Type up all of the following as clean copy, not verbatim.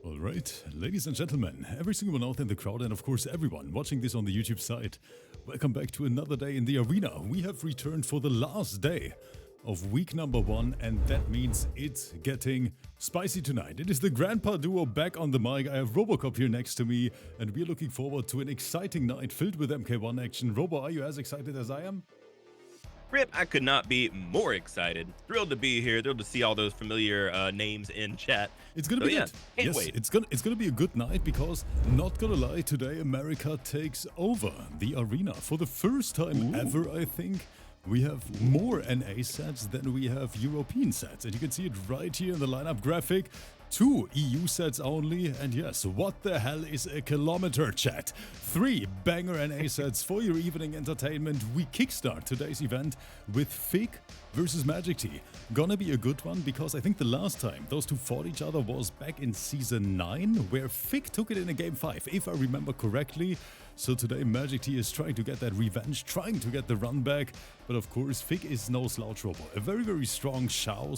Alright, ladies and gentlemen, every single one out in the crowd and of course everyone watching this on the YouTube side, welcome back to another day in the arena. We have returned for the last day of week number 1 and that means it's getting spicy tonight. It is the Grandpa Duo back on the mic. I have Robocop here next to me and we're looking forward to an exciting night filled with MK1 action. Robo, are you as excited as I am? Rip, I could not be more excited. Thrilled to be here. Thrilled to see all those familiar names in chat. It's gonna be good. Can't yes, wait. It's gonna be a good night because, not gonna lie, today America takes over the arena for the first time ever. I think we have more NA sets than we have European sets, and you can see it right here in the lineup graphic. 2 EU sets only, and yes, what the hell is a kilometer, chat? 3 banger NA sets for your evening entertainment. We kickstart today's event with FIGG versus MAGICTEA. Gonna be a good one because I think the last time those two fought each other was back in Season 9, where FIGG took it in a Game 5, if I remember correctly. So today MAGICTEA is trying to get that revenge, trying to get the run back, but of course FIGG is no slouch, Robo. A very, very strong SHAO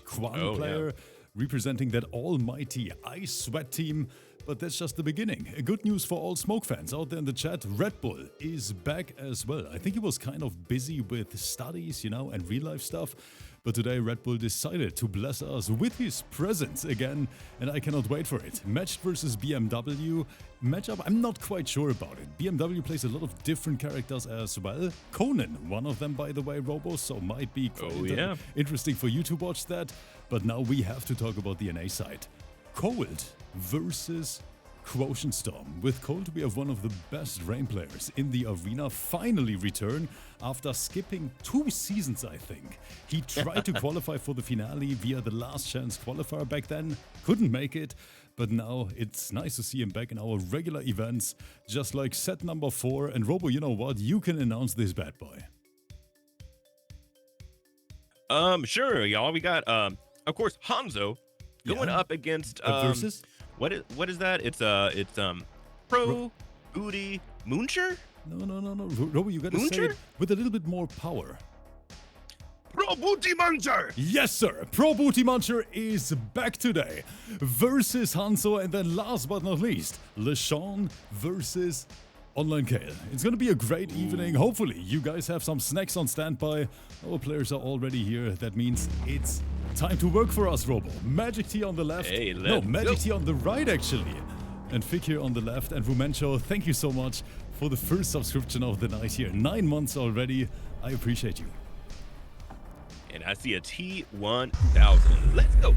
/ Quan player. Yeah. Representing that almighty Ice Sweat team, but that's just the beginning. Good news for all Smoke fans out there in the chat, Red Bull is back as well. I think he was kind of busy with studies, you know, and real life stuff, but today Red Bull decided to bless us with his presence again, and I cannot wait for it. Matched versus BMW. Matchup, I'm not quite sure about it. BMW plays a lot of different characters as well. Conan, one of them by the way, Robo, so might be quite interesting for you to watch that. But now we have to talk about the NA side. Cold versus Quotient Storm. With Cold, we have one of the best Rain players in the arena finally return after skipping 2 seasons, I think. He tried to qualify for the finale via the last chance qualifier back then, couldn't make it, but now it's nice to see him back in our regular events, just like set number 4. And Robo, you know what? You can announce this bad boy. Sure, y'all. We got, of course, HANZO going up against versus? What is that? It's PROBOOTY Muncher? No. Robo, you gotta say it with a little bit more power. PROBOOTY Muncher! Yes, sir. PROBOOTY Muncher is back today versus HANZO, and then last but not least, LASHAUN versus Online Kale. It's gonna be a great evening. Hopefully, you guys have some snacks on standby. Our players are already here. That means it's time to work for us, Robo. MAGICTEA on the left. Hey, no, MAGICTEA on the right, actually. And FIGG here on the left. And Rumencho, thank you so much for the first subscription of the night here. 9 months already. I appreciate you. And I see a T1000. Let's go.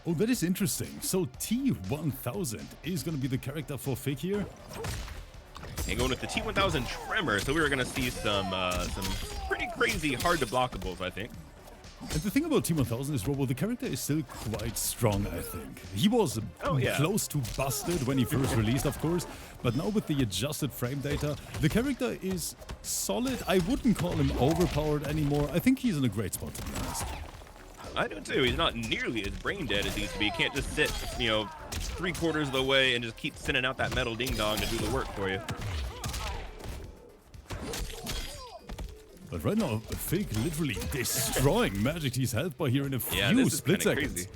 Oh, that is interesting. So T1000 is going to be the character for FIGG here. And going with the T1000 Tremor, so we were going to see some pretty crazy hard to blockables, I think. And the thing about T1000 is, Robo, the character is still quite strong, I think. He was close to busted when he first released, of course, but now with the adjusted frame data, the character is solid. I wouldn't call him overpowered anymore. I think he's in a great spot, to be honest. I do too. He's not nearly as brain dead as he used to be. He can't just sit, you know, 3/4 of the way and just keep sending out that metal ding dong to do the work for you. But right now, FIGG literally destroying MAGICTEA's health bar here in a few split seconds.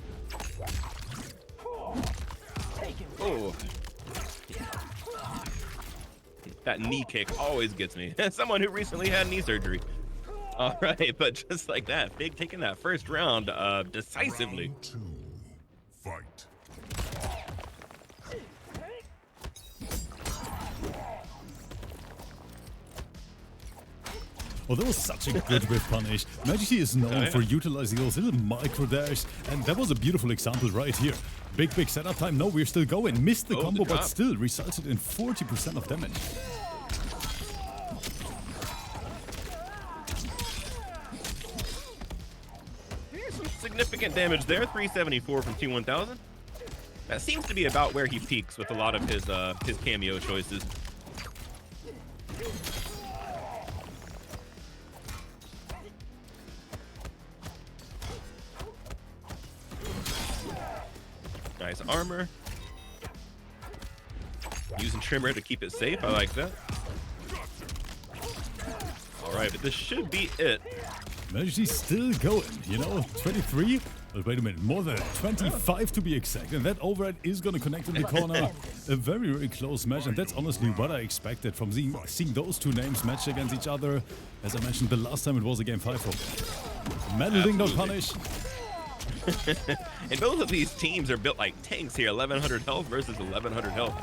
Oh. That knee kick always gets me. As someone who recently had knee surgery. All right, but just like that, FIGG taking that first round decisively. Round 2, fight. Oh, that was such a good whiff punish. MAGICTEA is known for utilizing those little micro dash, and that was a beautiful example right here. Big setup time. No, we're still going. Missed the combo, but still resulted in 40% of damage. Significant damage there, 374 from T1000. That seems to be about where he peaks with a lot of his cameo choices. Nice armor. Using Trimmer to keep it safe, I like that. Alright, but this should be it. MAGICTEA still going, you know, 23. But wait a minute, more than 25 to be exact, and that overhead is going to connect in the corner. A very, very close match, and that's honestly what I expected from seeing those two names match against each other. As I mentioned, the last time it was a game 5 for Metal Ding Dong Punish. And both of these teams are built like tanks here. 1100 health versus 1100 health.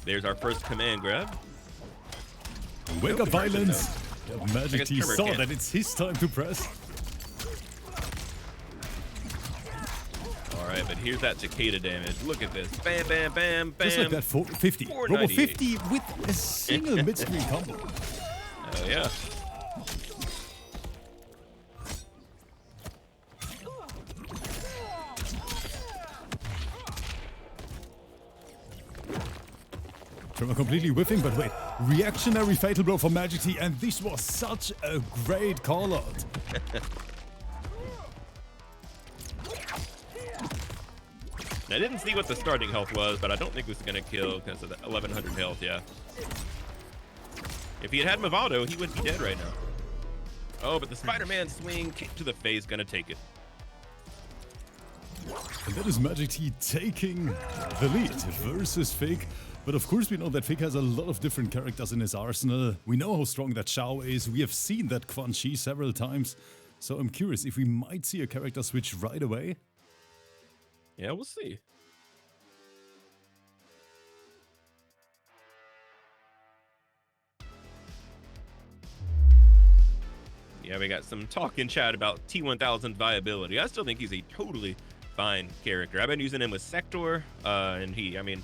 There's our first command grab. Wake up violence. MAGICTEA saw that it's his time to press. All right, but here's that TAKEDA damage. Look at this. Bam, bam, bam, bam. Just like that 50. Robo 50 with a single mid-screen combo. Oh, yeah. Trevor completely whiffing, but wait. Reactionary fatal blow from MAGICTEA, and this was such a great call-out. I didn't see what the starting health was, but I don't think it was going to kill because of the 1100 health, yeah. If he had Movado, he would be dead right now. Oh, but the Spider-Man swing, kick to the face, going to take it. And that is MAGICTEA taking the lead versus FIGG. But of course we know that FIGG has a lot of different characters in his arsenal. We know how strong that SHAO is. We have seen that Quan Chi several times. So I'm curious if we might see a character switch right away. Yeah, we'll see. Yeah, we got some talk in chat about T1000 viability. I still think he's a totally fine character. I've been using him with Sector, and I mean,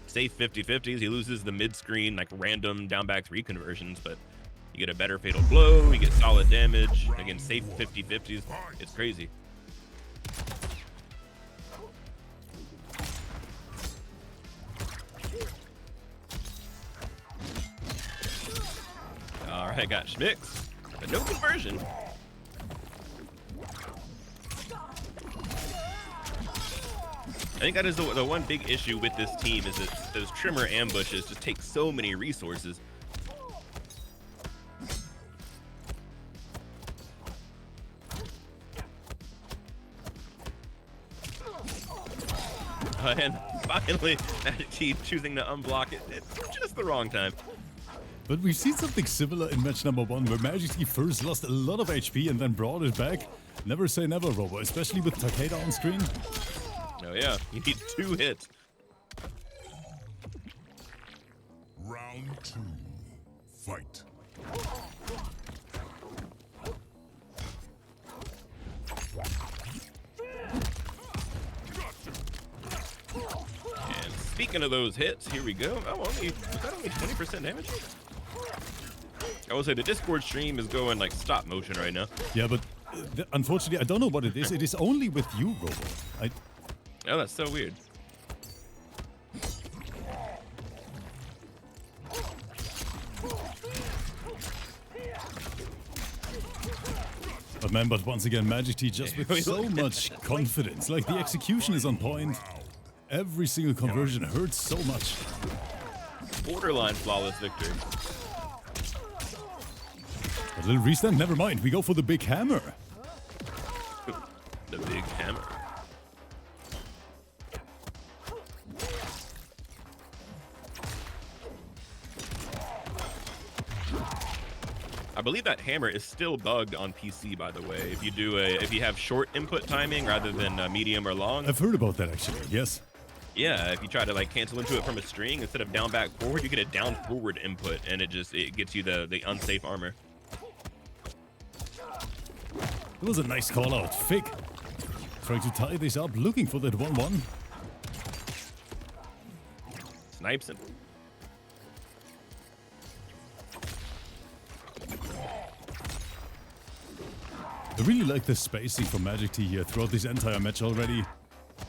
safe 50-50s. He loses the mid-screen, like random down back 3 conversions, but you get a better fatal blow, you get solid damage. Again, safe 50-50s. It's crazy. All right, got Schmicks, but no conversion. I think that is the one big issue with this team is that those trimmer ambushes just take so many resources. And finally, MAGICTEA choosing to unblock it at just the wrong time. But we've seen something similar in match number 1, where MAGICTEA first lost a lot of HP and then brought it back. Never say never, Robo, especially with TAKEDA on screen. Oh yeah, you need 2 hits. Round 2. Fight. And speaking of those hits, here we go. Oh, was that only 20% damage? I will say the Discord stream is going like stop motion right now. Yeah, but unfortunately, I don't know what it is. It is only with you, Robo. Oh, that's so weird. But man, once again, MAGICTEA just with so much confidence. Like, the execution is on point. Every single conversion hurts so much. Borderline flawless victory. A little restand, never mind. We go for the big hammer. The big hammer. I believe that hammer is still bugged on PC, by the way. If you have short input timing rather than medium or long. I've heard about that actually. Yes. Yeah, if you try to like cancel into it from a string instead of down back forward, you get a down forward input, and it gets you the unsafe armor. It was a nice call out. FIGG trying to tie this up, looking for that 1-1. Snipes him. I really like the spacing from MAGICTEA here throughout this entire match already.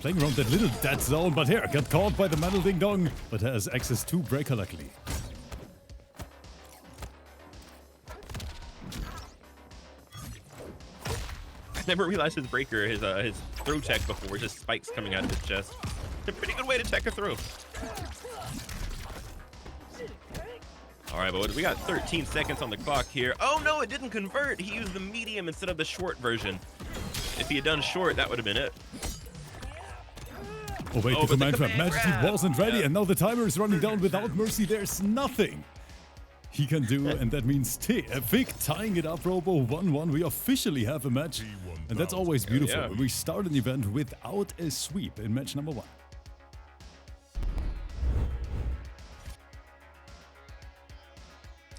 Playing around that little dead zone, but here, got caught by the Metal Ding Dong, but has access to Breaker luckily. I never realized his breaker, his throw tech before, just spikes coming out of his chest. It's a pretty good way to tech a throw. All right, but we got 13 seconds on the clock here. Oh no, it didn't convert. He used the medium instead of the short version. If he had done short, that would have been it. Oh wait, Oh, the but command trap. command MAGICTEA grab. wasn't ready, Yeah. and now the timer is running down without mercy. There's nothing he can do, and that means FIGG tying it up, Robo 1-1. We officially have a match, and that's always beautiful. Yeah. When we start an event without a sweep in match number 1.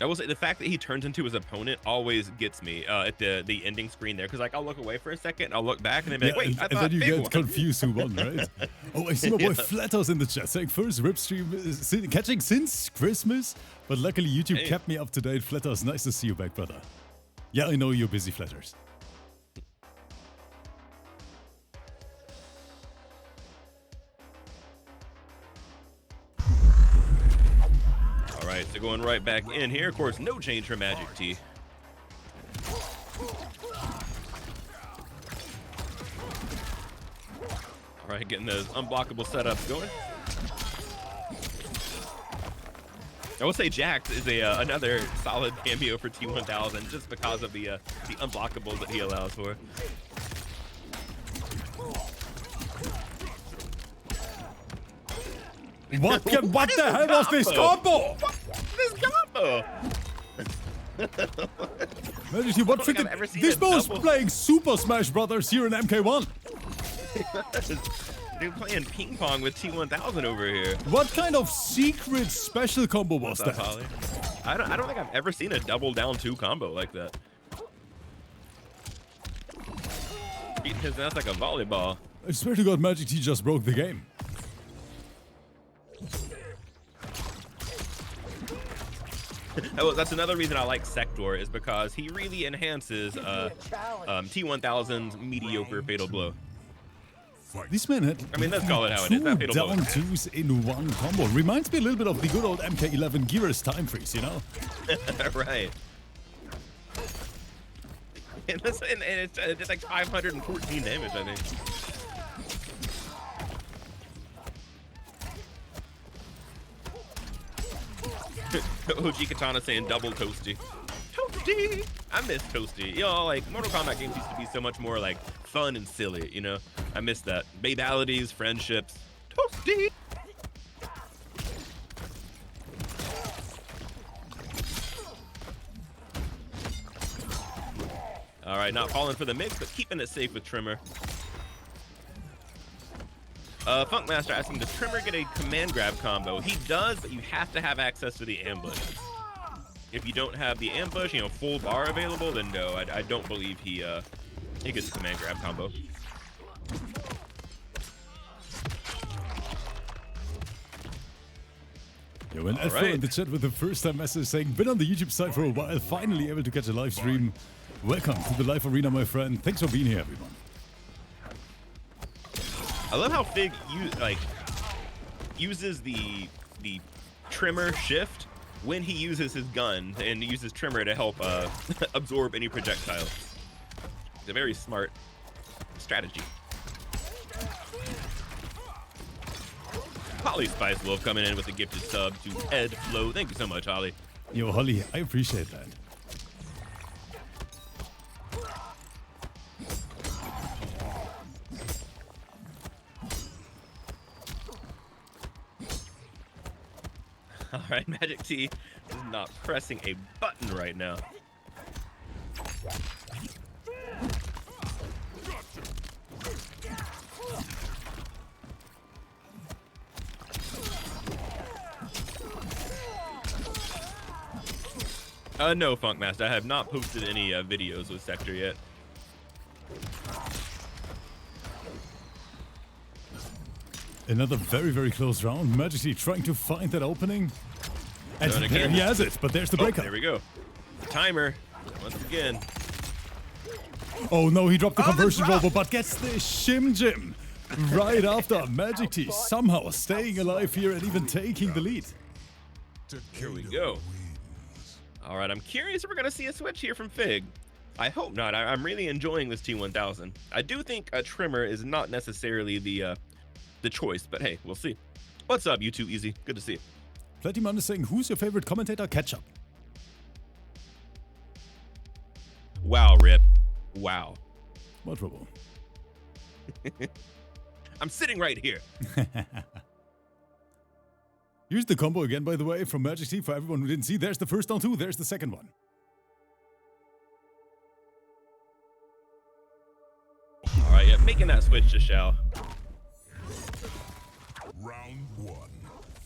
I will say the fact that he turns into his opponent always gets me at the ending screen there, because like I'll look away for a second, I'll look back, and then be like, wait, I and thought then you Fig get won. confused who won, right? Oh, I see my boy Flatos in the chat saying first rip stream catching since Christmas, but luckily YouTube kept me up to date. Flatos, nice to see you back, brother. Yeah, I know you're busy, Flatters. All right, so going right back in here. Of course, no change for MAGICTEA. All right, getting those unblockable setups going. I will say Jax is another solid cameo for T1000 just because of the unblockables that he allows for. What the hell was this combo? This combo! MAGICTEA, what think I've ever freaking... seen This a boy's double- playing Super Smash Brothers here in MK1. They're playing ping pong with T1000 over here. What kind of secret special combo was What's up, that? Holly? I don't think I've ever seen a double down 2 combo like that. Beating his ass like a volleyball. I swear to God, MAGICTEA just broke the game. Oh, that's another reason I like Sector, is because he really enhances T1000's mediocre fatal blow. This man had I mean, let's call it how it is. That two fatal blow. down twos in one combo. Reminds me a little bit of the good old MK11 Gear's time freeze, you know? Right. And it's did like 514 damage, I think. OG Kitana saying double toasty. Toasty! I miss toasty. You know, like Mortal Kombat games used to be so much more like fun and silly, you know? I miss that. Babalities, friendships. Toasty! All right, not falling for the mix, but keeping it safe with Trimmer. Funkmaster asking, does Trimmer get a command grab combo? He does, but you have to have access to the ambush. If you don't have the ambush, you know, full bar available, then no, I don't believe he gets a command grab combo. Yo, and Edfo in the chat with the first time message saying, been on the YouTube side for a while, finally able to catch a live stream. Welcome to the live arena, my friend. Thanks for being here, everyone. I love how Fig uses the Trimmer shift when he uses his gun and uses Trimmer to help absorb any projectile. It's a very smart strategy. Holly Spice Wolf coming in with a gifted sub to Ed Flow. Thank you so much, Holly. Yo, Holly, I appreciate that. All right, MAGICTEA is not pressing a button right now. No, Funkmaster, I have not posted any videos with Sector yet. Another very, very close round. MAGICTEA trying to find that opening. And Done there again. he has it, but there's the Oh, breakup. there we go. Timer, once again. Oh no, he dropped the conversion drop. robo, but gets the shim jim right after. MAGICTEA somehow staying alive here and even taking the lead. Here we go. All right, I'm curious if we're gonna see a switch here from Fig. I hope not. I'm really enjoying this T1000. I do think a Trimmer is not necessarily the choice, but hey, we'll see. What's up, you two Easy? Good to see you. Platyman is saying, who's your favorite commentator? Ketchup. Wow, Rip. Wow. What, Robo? I'm sitting right here. Here's the combo again, by the way, from MAGICTEA for everyone who didn't see. There's the first down 2, there's the second one. All right, yeah, making that switch to SHAO. Round 1.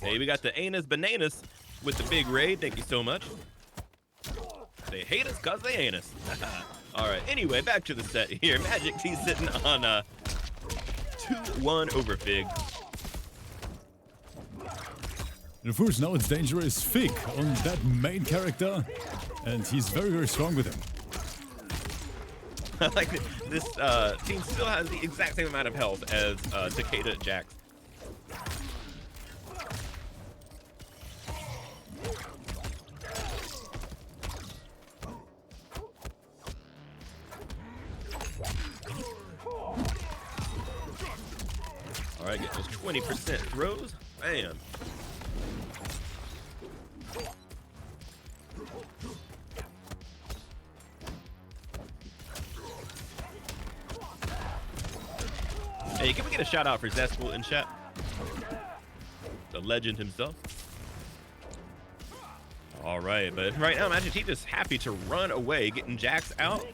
Hey, we got the Anus Bananas with the big raid. Thank you so much. They hate us because they ain't us. All right, anyway, back to the set here. MAGICTEA sitting on 2-1 over FIGG. And of course, now it's dangerous FIGG on that main character, and he's very, very strong with him. I like this team still has the exact same amount of health as TAKEDA Jax. All right, get those 20% throws. Bam. Hey, can we get a shout out for Zespool in chat? The legend himself. All right, but right now MAGICTEA just happy to run away, getting Jax out.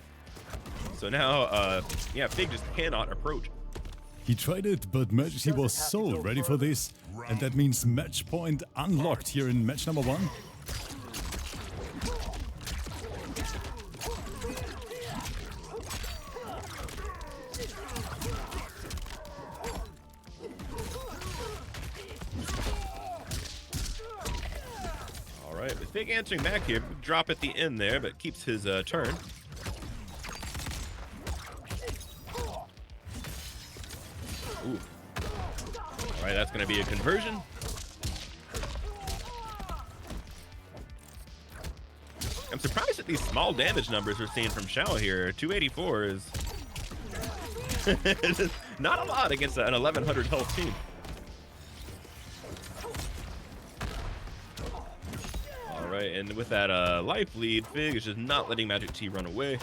So now, yeah, FIGG just cannot approach. He tried it, but MAGICTEA was so ready for this, and that means match point unlocked here in match number 1. All right, but FIGG answering back here. Drop at the end there, but keeps his turn. Ooh. All right, that's going to be a conversion. I'm surprised at these small damage numbers we're seeing from SHAO here. 284 is not a lot against an 1100 health team. All right, and with that life lead, FIGG is just not letting MAGICTEA run away.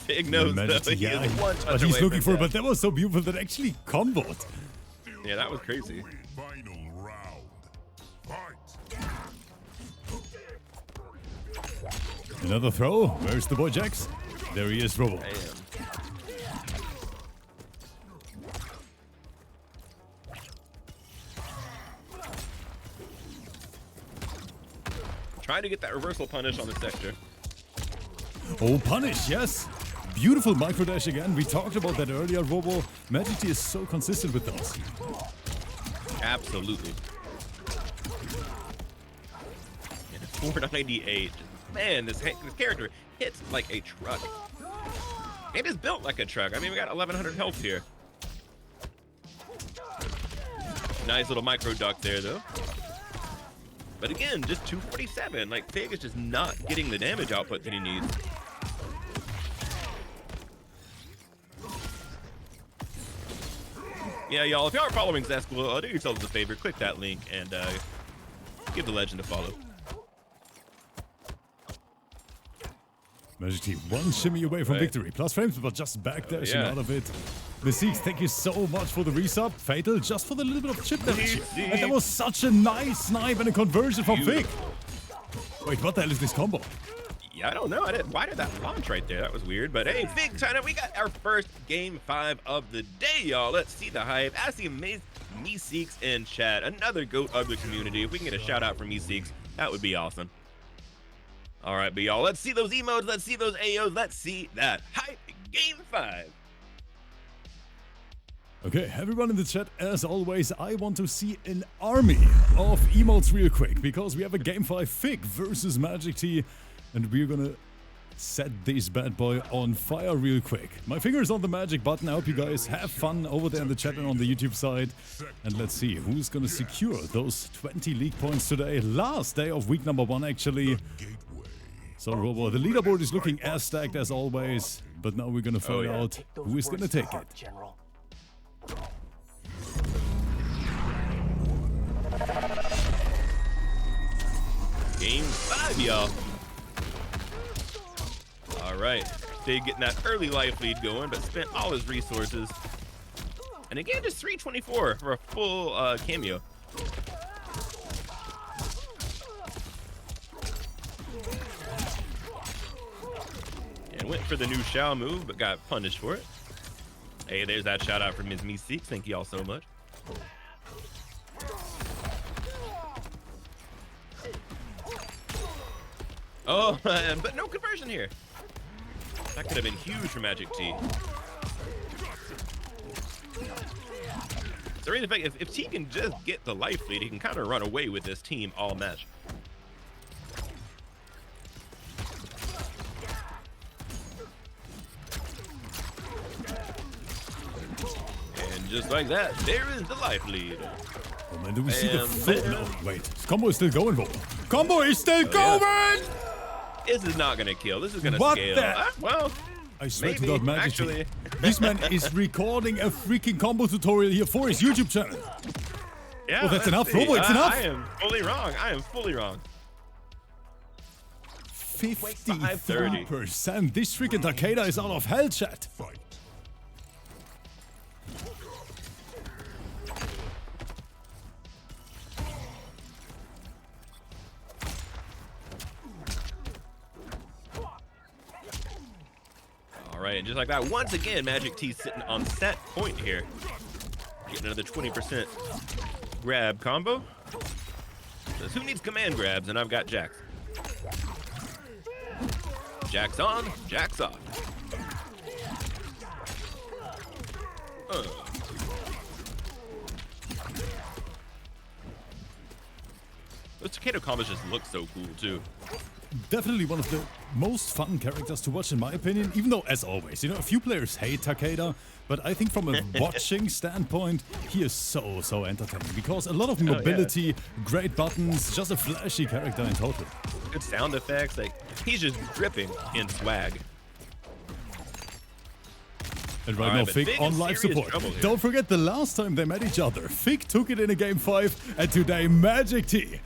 FIGG knows though, he is one touch but he's away looking from for it, death. but that was so beautiful that actually comboed. Yeah, that was crazy. Final round. Fight. Another throw. Where's the boy Jax? There he is, Robo. Damn. Trying to get that reversal punish on the sector. Oh, punish, yes. Beautiful micro dash again. We talked about that earlier, Robo. MAGICTEA is so consistent with those. Absolutely. And a 498. Man, this character hits like a truck. It is built like a truck. I mean, we got 1100 health here. Nice little micro duck there, though. But again, just 247. Like, FIGG is just not getting the damage output that he needs. Yeah, y'all, if y'all are following Zespool, do yourselves a favor, click that link and give the legend a follow. MAGICTEA one shimmy away from Right. victory. Plus frames, but just backdashing yeah. out of it. The Six, thank you so much for the resub. Fatal, just for the little bit of chip damage here. Easy. And that was such a nice snipe and a conversion from FIGG. Beautiful. Wait, what the hell is this combo? Yeah, I don't know. Why did that launch right there? That was weird. But hey, FIGG China, we got our first game 5 of the day, y'all. Let's see the hype. I see MeSeeks in chat. Another GOAT of the community. If we can get a shout out from MeSeeks, that would be awesome. All right, but y'all, let's see those emotes. Let's see those AOs. Let's see that hype. Game 5. Okay, everyone in the chat, as always, I want to see an army of emotes real quick, because we have a game 5 FIGG versus MAGICTEA, and we're gonna set this bad boy on fire real quick. My finger is on the magic button. I hope you guys have fun over there in the chat and on the YouTube side. And let's see who's gonna secure those 20 league points today. Last day of week number 1, actually. So, Robo, the leaderboard is looking as stacked as always, but now we're gonna find out who is gonna take it. Game 5, y'all. All right, FIGG getting that early life lead going, but spent all his resources. And again, just 324 for a full cameo. And went for the new SHAO move, but got punished for it. Hey, there's that shout out from Ms. Meeseeks. Thank you all so much. Oh, but no conversion here. That could have been huge for MAGICTEA. So really, if T can just get the life lead, he can kind of run away with this team all match. And just like that, there is the life lead. Oh man, do we see the full? No, wait. Combo is still going, bro. Combo is still going! Yeah. This is not gonna kill. This is gonna scale. Well, I swear maybe, to God, actually. This man is recording a freaking combo tutorial here for his YouTube channel. Yeah, well, that's enough, Robo. It's enough. I am fully wrong. I am fully wrong. 53%. This freaking Takeda is out of hell, chat. Fight. All right, and just like that, once again, MAGICTEA sitting on set point here. Getting another 20% grab combo. Says, who needs command grabs? And I've got Jax. Jax on, Jax off. Those Takeda combos just look so cool, too. Definitely one of the most fun characters to watch in my opinion, even though as always, you know, a few players hate Takeda, but I think from a watching standpoint, he is so entertaining because a lot of mobility, great buttons, just a flashy character in total. Good sound effects, like he's just dripping in swag. And right now, FIGG on life support. Don't forget the last time they met each other, FIGG took it in a game 5, and today MAGICTEA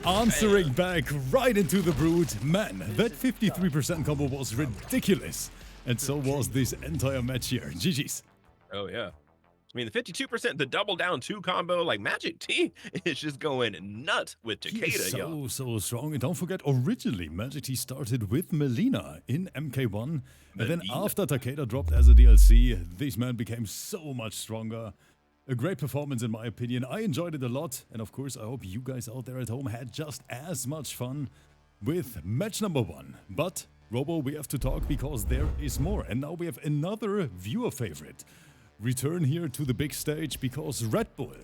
answering back right into the brute. Man, that 53% combo was ridiculous. And so was this entire match here. GG's. Oh, yeah. I mean, the 52%, the double down 2 combo, like MAGICTEA is just going nuts with Takeda, y'all. So strong. And don't forget, originally, MAGICTEA started with Melina in MK1. And then after Takeda dropped as a DLC, this man became so much stronger. A great performance in my opinion. I enjoyed it a lot. And of course, I hope you guys out there at home had just as much fun with match number 1. But, Robo, we have to talk because there is more. And now we have another viewer favorite. Return here to the big stage because REDBULL.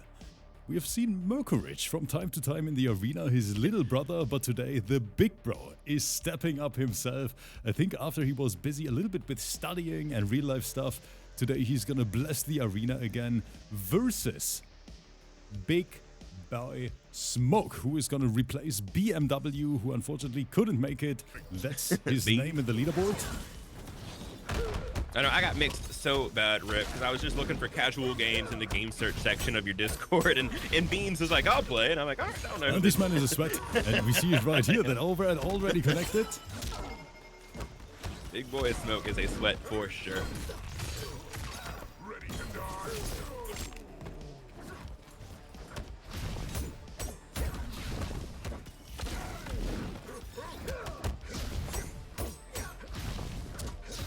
We have seen Mercurich from time to time in the arena, his little brother, but today the big bro is stepping up himself. I think after he was busy a little bit with studying and real life stuff, today he's gonna bless the arena again versus Big Boy Smoke, who is gonna replace BMW, who unfortunately couldn't make it. That's his name in the leaderboard. I know, I got mixed so bad, Rip, because I was just looking for casual games in the game search section of your Discord, and BEANZ was like, I'll play, and I'm like, all right, I don't know. And this man is a sweat, and we see it right here that over and already connected. Big Boy Smoke is a sweat for sure. Ready to die.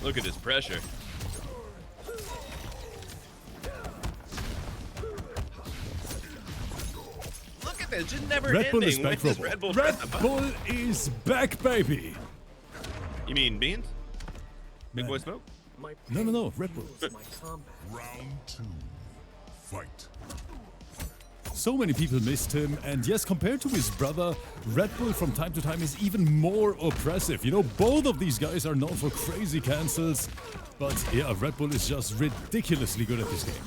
Look at this pressure. Look at this, just never REDBULL is ending. back, Robo. REDBULL is back, baby. You mean BEANZ? Big Boy Smoke? No, REDBULL. Round 2. Fight. So many people missed him, and yes, compared to his brother, REDBULL from time to time is even more oppressive. You know, both of these guys are known for crazy cancels, but yeah, REDBULL is just ridiculously good at this game.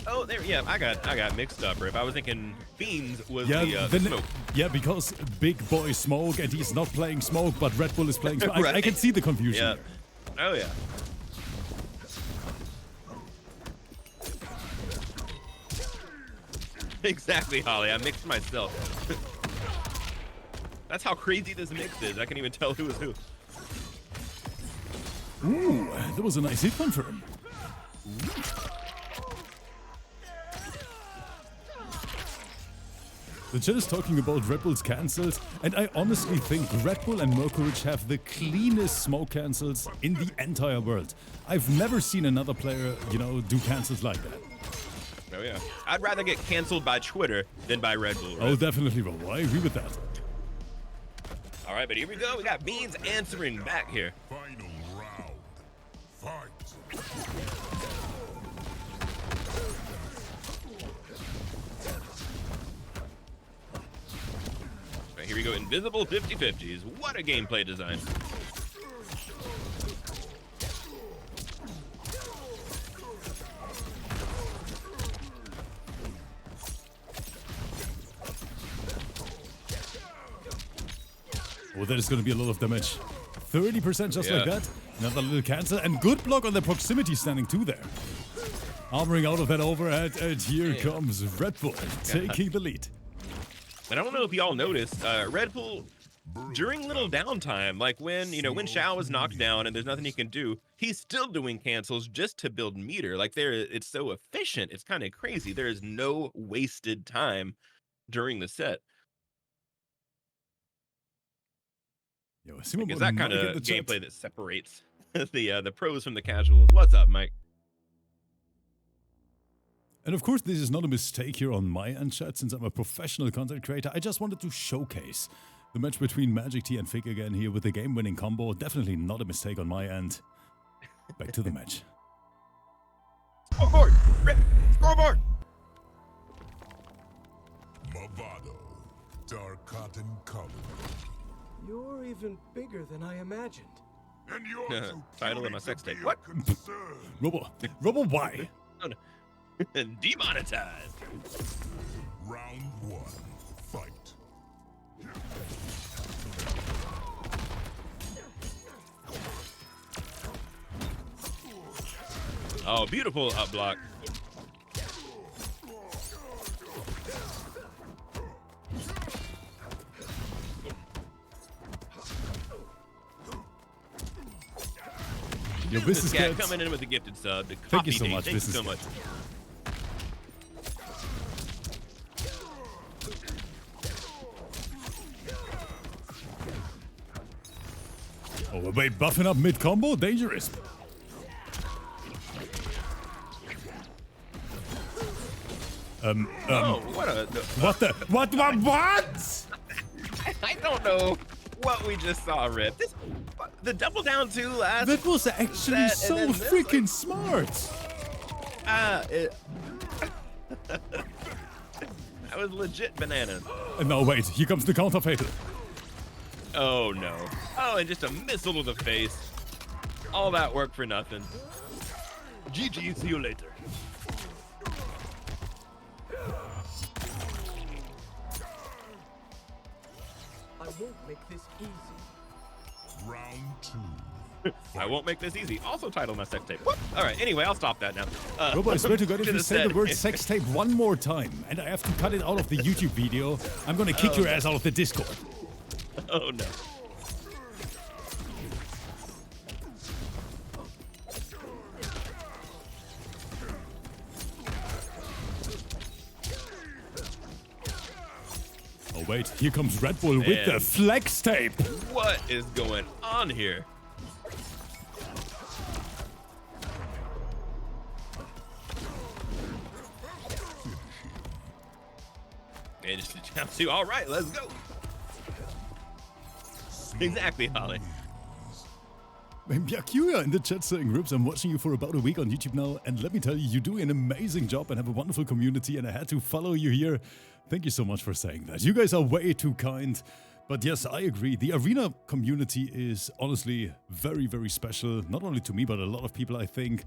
Oh, there, yeah, I got mixed up, Rip. I was thinking BEANZ was the Smoke. Yeah, because Big Boy Smoke, and he's not playing Smoke, but REDBULL is playing Smoke. Right. I can see the confusion Yeah. here. Oh, yeah. Exactly, Holly. I mixed myself. That's how crazy this mix is. I can't even tell who is who. Ooh, that was a nice hit confirm. The chat is talking about Red Bull's cancels, and I honestly think Red Bull and Mercourage have the cleanest smoke cancels in the entire world. I've never seen another player, you know, do cancels like that. Oh yeah. I'd rather get canceled by Twitter than by Red Bull. Right? Oh, definitely, Robo. I agree with that. All right, but here we go. We got BEANZ answering back here. Final round. Fight. Right, here we go. Invisible 50-50s. What a gameplay design. Oh, that is going to be a lot of damage. 30% just like that. Another little cancel, and good block on the proximity standing too there. Armoring out of that overhead, and here comes Red Bull taking the lead. And I don't know if y'all noticed, Red Bull, during little downtime, like when, you know, when SHAO is knocked down and there's nothing he can do, he's still doing cancels just to build meter. Like it's so efficient. It's kind of crazy. There is no wasted time during the set. Yo, Is that kind of gameplay that separates the pros from the casuals? What's up, Mike? And of course, this is not a mistake here on my end, chat, since I'm a professional content creator. I just wanted to showcase the match between MAGICTEA and FIGG again here with the game-winning combo. Definitely not a mistake on my end. Back to the match. Scoreboard! Scoreboard! Movado. Dark cotton color. You're even bigger than I imagined. And you're title of my sex tape. What? Robo, why? Oh, no. Demonetized. Round one. Fight. Oh, beautiful up block. Yo, this guy coming in with a gifted sub. Thank you so much. Thank you so much. Oh, wait, buffing up mid-combo? Dangerous. Oh, What? I don't know what we just saw, Rip. The double down two last. That was actually so freaking smart. That was legit bananas. No, wait, here comes the counter fatal. Oh no. Oh, and just a missile to the face. All that work for nothing. GG, see you later. I won't make this easy. Round two. I won't make this easy. Also title my sex tape. What? All right, anyway, I'll stop that now. Robo, I swear to God, if you say the word said- sex tape one more time and I have to cut it out of the YouTube video, I'm gonna kick your ass out of the Discord. Oh no. Oh wait, here comes Red Bull with the flex tape. What is going on here? And just a jump to. All right, let's go. Exactly, Holly. Yakuya in the chat saying, Rips, I'm watching you for about a week on YouTube now, and let me tell you, you do an amazing job and have a wonderful community, and I had to follow you here. Thank you so much for saying that. You guys are way too kind. But yes, I agree. The arena community is honestly very, very special. Not only to me, but a lot of people, I think.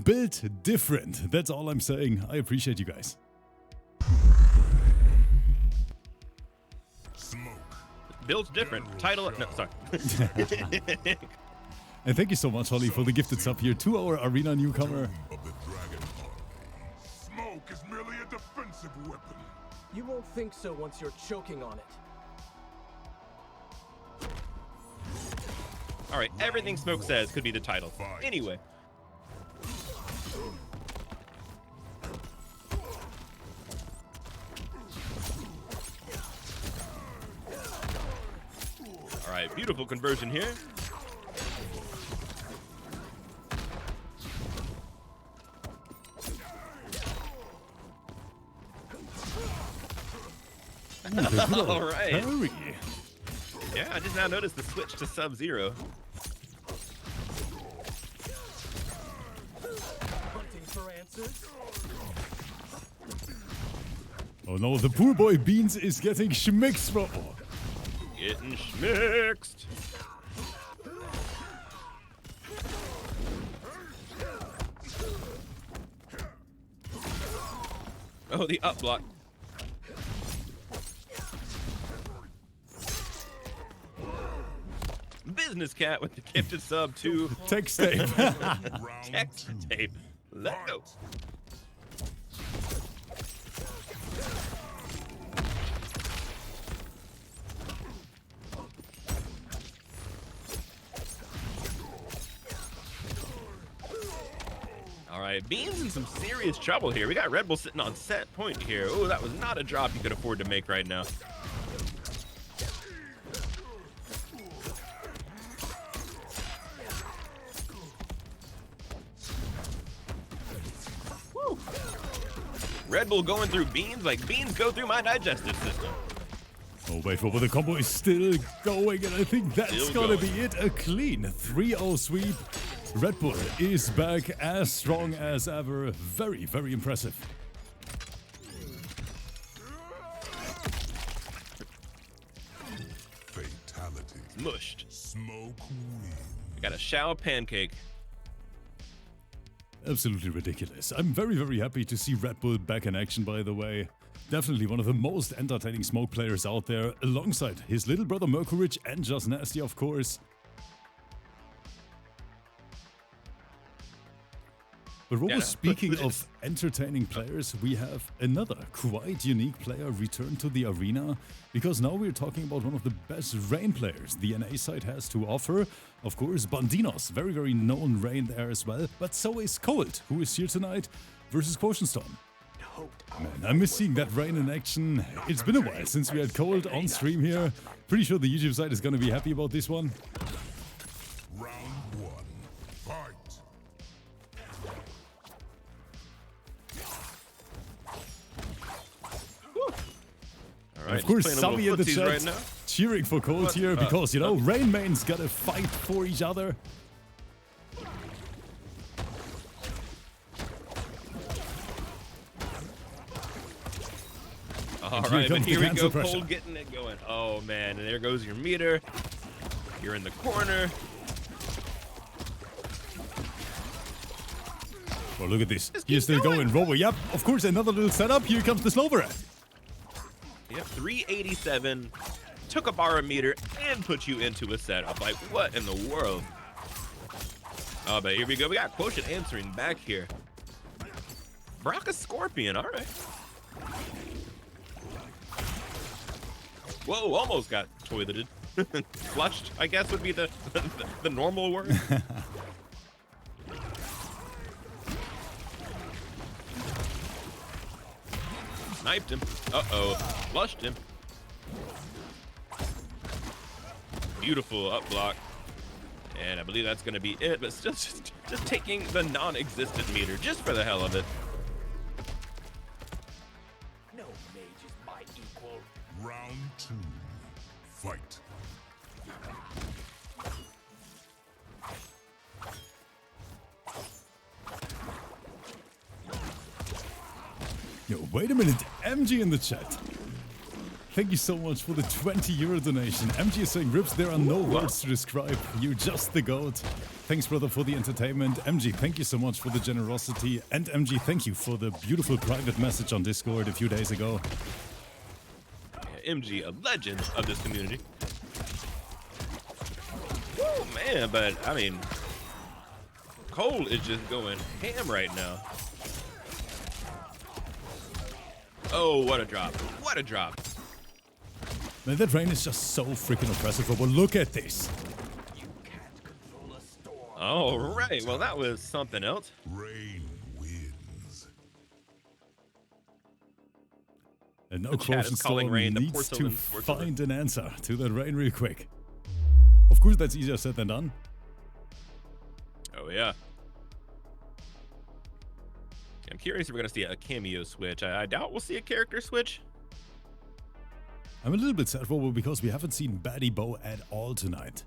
Built different. That's all I'm saying. I appreciate you guys. Smoke. Built different. Title. No, sorry. And thank you so much, Holly, for the gifted sub here to our arena newcomer. Of the dragon army. Smoke is merely a defensive weapon. You won't think so once you're choking on it. All right, everything Smoke says could be the title. Anyway. All right, beautiful conversion here. All right. Hurry. Yeah, I just now noticed the switch to Sub-Zero. Hunting for answers. Oh no, the poor boy BEANZ is getting schmixed, bro. Getting schmixed. Oh, the up block. Business Cat with the gifted sub to Text tape. text tape. Let's go. All right, BEANZ in some serious trouble here. We got Red Bull sitting on set point here. Oh, that was not a drop you could afford to make right now. Woo. Red Bull going through BEANZ like BEANZ go through my digestive system. Oh wait, but the combo is still going, and I think that's Still gonna going. be it. A clean 3-0 sweep. Red Bull is back as strong as ever. Very, very impressive. Fatality. Mushed. Smoke wins. We got a SHAO pancake. Absolutely ridiculous. I'm very, very happy to see Red Bull back in action, by the way. Definitely one of the most entertaining Smoke players out there, alongside his little brother Mercurich and Just Nasty, of course. But Robo, Yeah, speaking of entertaining players, we have another quite unique player return to the arena, because now we're talking about one of the best Rain players the NA side has to offer. Of course, Bandinos, very, very known Rain there as well, but so is Cold, who is here tonight versus Quotient Storm. Man, I miss seeing that Rain in action. It's been a while since we had Cold on stream here. Pretty sure the YouTube side is gonna be happy about this one. Round one. Fight. All right, Of course, just playing a Sabi in little the footsies chat right now. cheering for Cold here because, you know, Rain mains gotta fight for each other. All here right, but comes the here we cancel go, pressure. Cold getting it going. Oh man, and there goes your meter. You're in the corner. Oh, look at this. Just He's keep still going. going. Robo, yep. Of course, another little setup. Here comes the Slover. Yep, 387. Took a bar meter and put you into a setup. Like, what in the world? Oh, but here we go. We got Quotient answering back here. Baraka Scorpion, all right. Whoa, almost got toileted. Flushed, I guess would be the normal word. Sniped him. Uh-oh. Flushed him. Beautiful up block. And I believe that's going to be it, but still just taking the non-existent meter just for the hell of it. No mage is my equal. Round two. Fight. Yo, wait a minute. MG in the chat. Thank you so much for the 20 euro donation. MG is saying, Rips, there are no words to describe. You just the GOAT. Thanks, brother, for the entertainment. MG, thank you so much for the generosity. And MG, thank you for the beautiful private message on Discord a few days ago. Yeah, MG, a legend of this community. Woo, man, but I mean, Cole is just going ham right now. Oh, what a drop. What a drop. Man, that Rain is just so freaking impressive, Robo. Look at this. You can't All right. Well, that was something else. Rain wins. And now The chat is Quotient calling Storm Rain the needs to porcelain. find an answer to that Rain real quick. Of course, that's easier said than done. Oh, yeah. I'm curious if we're going to see a cameo switch. I doubt we'll see a character switch. I'm a little bit sad for because we haven't seen Baddie Bo at all tonight.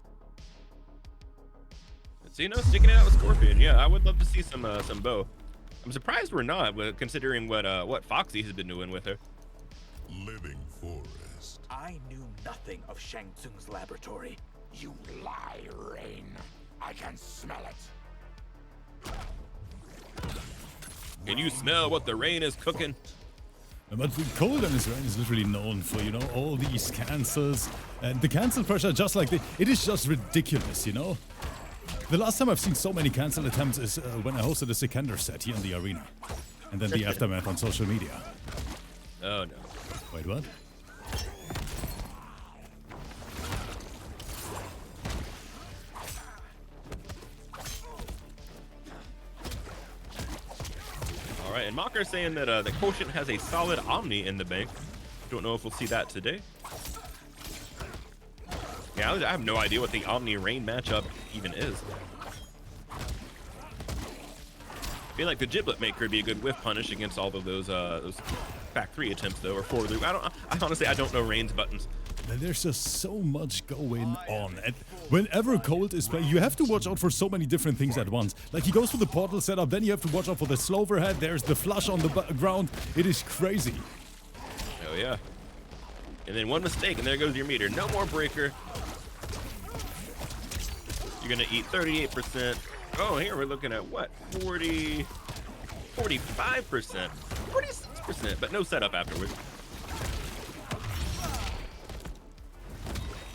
So, you know, sticking it out with Scorpion. Yeah, I would love to see some Bo. I'm surprised we're not, considering what Foxy has been doing with her. Living forest. I knew nothing of Shang Tsung's laboratory. You lie, Rain. I can smell it. Can you smell what the rain is cooking? But Cold and his Rain is literally known for, you know, all these cancels. And the cancel pressure, just like it is just ridiculous, you know? The last time I've seen so many cancel attempts is when I hosted a Sikander set here in the arena. And then the aftermath on social media. Oh, no. Wait, what? All right, and Mocker's saying that the Quotient has a solid Omni in the bank. Don't know if we'll see that today. Yeah, I have no idea what the Omni Rain matchup even is. I feel like the Giblet Maker would be a good whiff punish against all of those Pack 3 attempts, though, or 4 loop. I honestly don't know Rain's buttons. There's just so much going on. And whenever Cold is playing, you have to watch out for so many different things at once. Like, he goes for the portal setup, then you have to watch out for the slow overhead. There's the flush on the ground. It is crazy. Oh, yeah. And then one mistake, and there goes your meter. No more breaker. You're going to eat 38%. Oh, here we're looking at what? 45%. 46%, but no setup afterwards.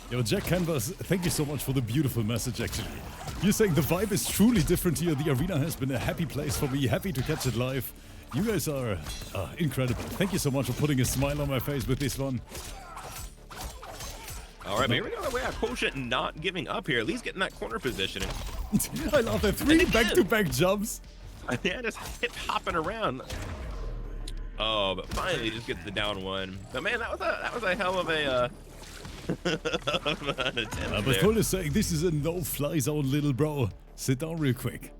Yo, Jack Canvas, thank you so much for the beautiful message, actually. You're saying the vibe is truly different here. The arena has been a happy place for me. Happy to catch it live. You guys are incredible. Thank you so much for putting a smile on my face with this one. All right, but here we go. We have Quotient not giving up here. At least getting that corner positioning. I love that. 3 back-to-back jumps. Yeah, just hip hopping around. Oh, but finally just gets the down one. But man, that was a hell of a an attempt But Cole is saying this is a no-fly zone, little bro. Sit down real quick.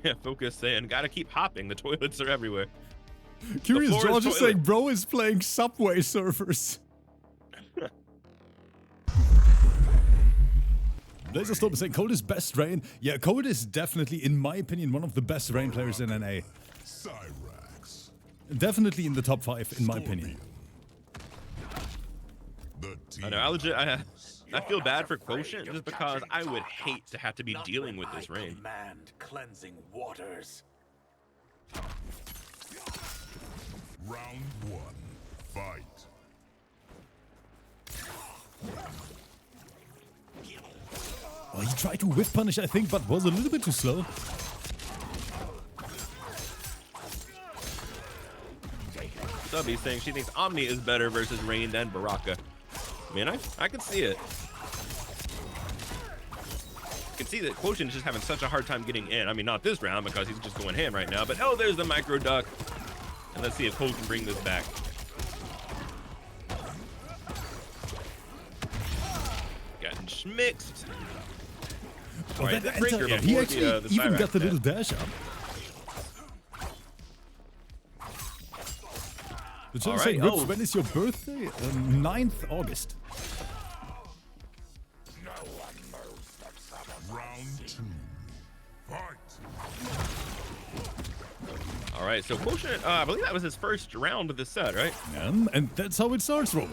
Yeah, Focus saying, gotta keep hopping. The toilets are everywhere. Curious George is saying, toilet. bro is playing Subway Surfers. Laserstorm is saying, Cold is best Rain. Yeah, Cold is definitely, in my opinion, one of the best Rain players in NA. Cyrax. Definitely in the top 5, in my opinion. I know, I feel bad for Quotient just because I would hate to have to be dealing with this Rain. Command cleansing waters. Round 1. Fight. Oh, he tried to whiff punish, I think, but was a little bit too slow. Subby's saying she thinks Omni is better versus Rain than Baraka. I mean, I can see it. I can see that Quotient is just having such a hard time getting in. I mean, not this round because he's just going ham right now, but oh, there's the micro duck. And let's see if Cole can bring this back. Gotten schmixed. Oh, Right, that breaker enter, before he the, actually the even Cyrax got the net. little dash up. The chat is saying, Alright, Rips, oh. when is your birthday? 9th August. No one moves the Round 2. Fight. All right, so Quotient, I believe that was his first round of the set, right? And that's how it starts, Rob.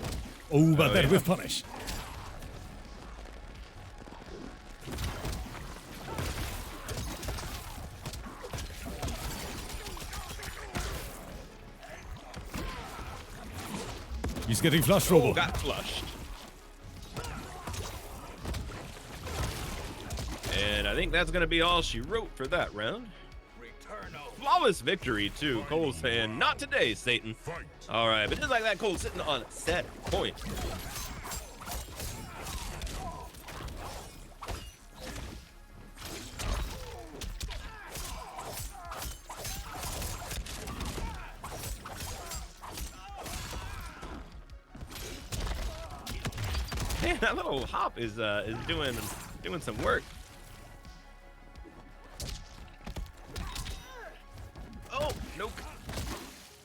Oh, but Oh, that yeah. with punish. He's getting flushed, Robo. Oh, got flushed. And I think that's going to be all she wrote for that round. flawless victory too. Cole saying, "Not today, Satan." All right, but just like that, Cole sitting on set point. Man, that little hop is doing some work. Oh, nope.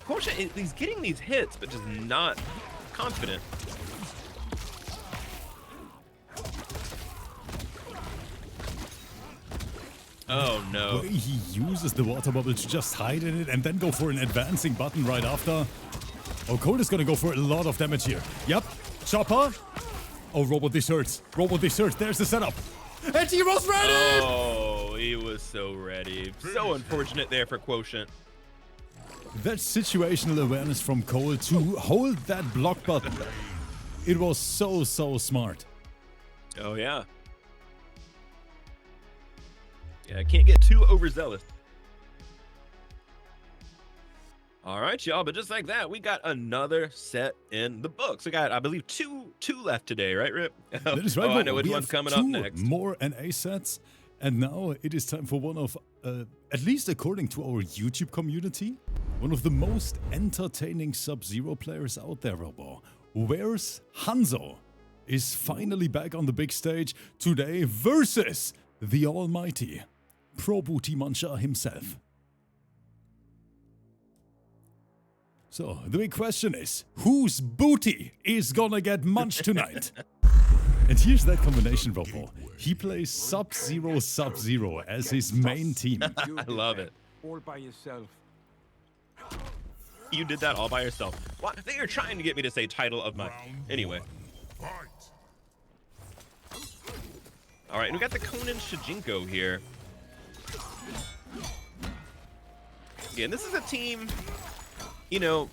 Quotient, he's getting these hits, but just not confident. Oh no. He uses the water bubble to just hide in it and then go for an advancing button right after. Oh, Cole is gonna go for a lot of damage here. Yep, chopper. Oh, robot deserts. Robot deserts. There's the setup. And he was ready! Oh, he was so ready. So unfortunate there for Quotient. That situational awareness from Cole to hold that block button. It was so smart. Oh, yeah. Yeah, can't get too overzealous. All right, y'all, but just like that, we got another set in the books. We got, I believe, two left today, right, Rip? That is right. Oh, I know which one's coming up next. More NA sets, and now it is time for one of, at least according to our YouTube community, one of the most entertaining Sub-Zero players out there, Robo. Where's HANZO? Is finally back on the big stage today versus the almighty PROBOOTY Mancha himself. So, the big question is, whose booty is gonna get munched tonight? And here's that combination, Robo. He plays Sub-Zero as his main team. I love it. All by yourself. You did that all by yourself. What? They are trying to get me to say title of my... Anyway. Fight. All right, and we got the Conan Shijinko here. Again, this is a team... You know,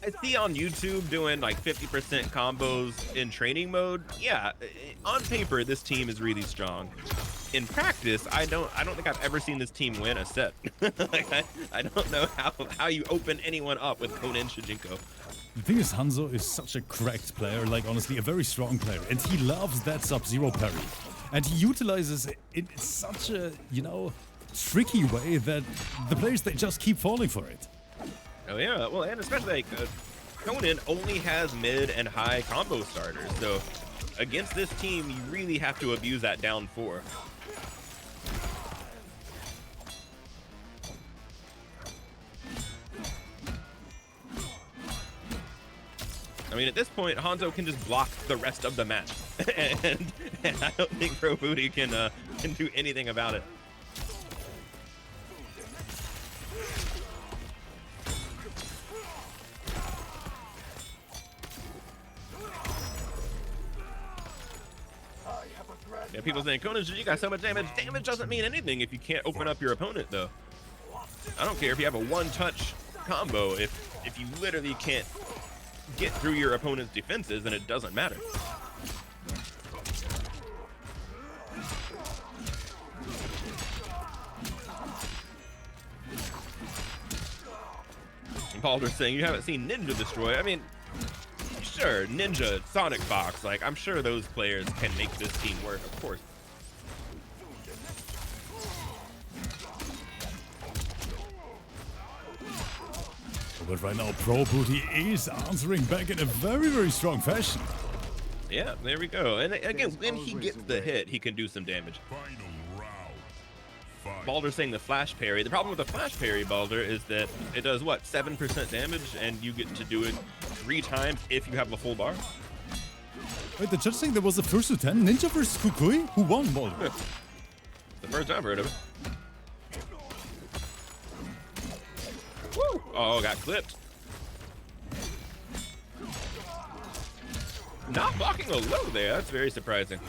I see on YouTube doing like 50% combos in training mode. Yeah, on paper this team is really strong. In practice, I don't think I've ever seen this team win a set. Like I don't know how you open anyone up with Conan Shijinko. The thing is, HANZO is such a cracked player, like honestly a very strong player, and he loves that Sub-Zero parry. And he utilizes it in such a, you know, tricky way that the players, they just keep falling for it. Oh yeah, well, and especially like Conan only has mid and high combo starters, so against this team you really have to abuse that down 4. I mean, at this point, HANZO can just block the rest of the match, and I don't think PROBOOTY can do anything about it. Yeah, people saying, Conan, you got so much damage. Damage doesn't mean anything if you can't open up your opponent, though. I don't care if you have a one-touch combo. If you literally can't get through your opponent's defenses, then it doesn't matter. And Balder's saying, you haven't seen Ninja destroy. I mean, sure, Ninja, Sonic Fox, like, I'm sure those players can make this team work, of course. But right now, PROBOOTY is answering back in a very strong fashion. Yeah, there we go. And again, when he gets the hit, he can do some damage. Final round. Fight. Balder saying the flash parry. The problem with the flash parry, Balder, is that it does, what, 7% damage, and you get to do it 3 times if you have a full bar? Wait, the judge saying there was a first to 10? Ninja versus Kukui? Who won, Balder? The first I've heard of it. Woo! Oh, got clipped. Not blocking a low there. That's very surprising.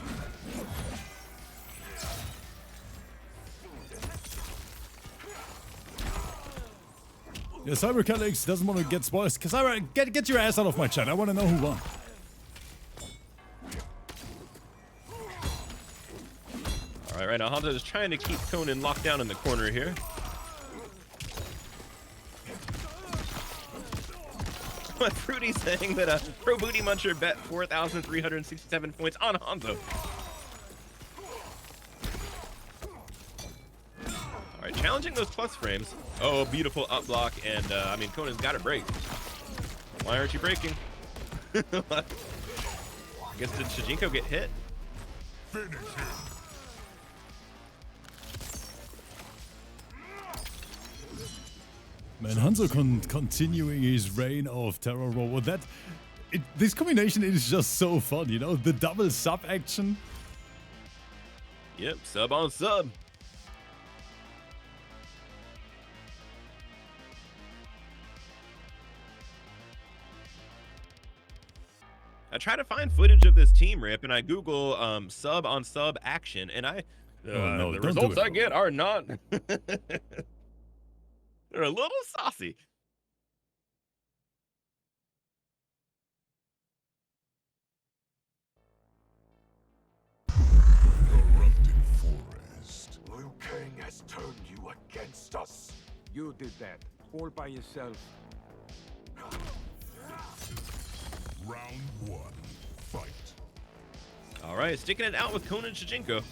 Yeah, CyberCalix doesn't want to get spoiled. Cyber, get your ass out of my chat. I want to know who won. All right, now HANZO is trying to keep Conan locked down in the corner here. What Fruity saying that Pro Booty Muncher bet 4,367 points on Hanzo. All right, challenging those plus frames. Oh, beautiful up block, and I mean, Conan's got to break. Why aren't you breaking? I guess, did Shijinko get hit? Finish him. Man, Hanzo continuing his reign of terror roll. This combination is just so fun, you know? The double sub action. Yep, sub on sub. I try to find footage of this team rip, and I Google sub on sub action, and no, the don't results do it. I get are not. They're a little saucy. Corrupted forest. Liu Kang has turned you against us. You did that, all by yourself. Round one. Fight. All right, sticking it out with Conan Shijinko.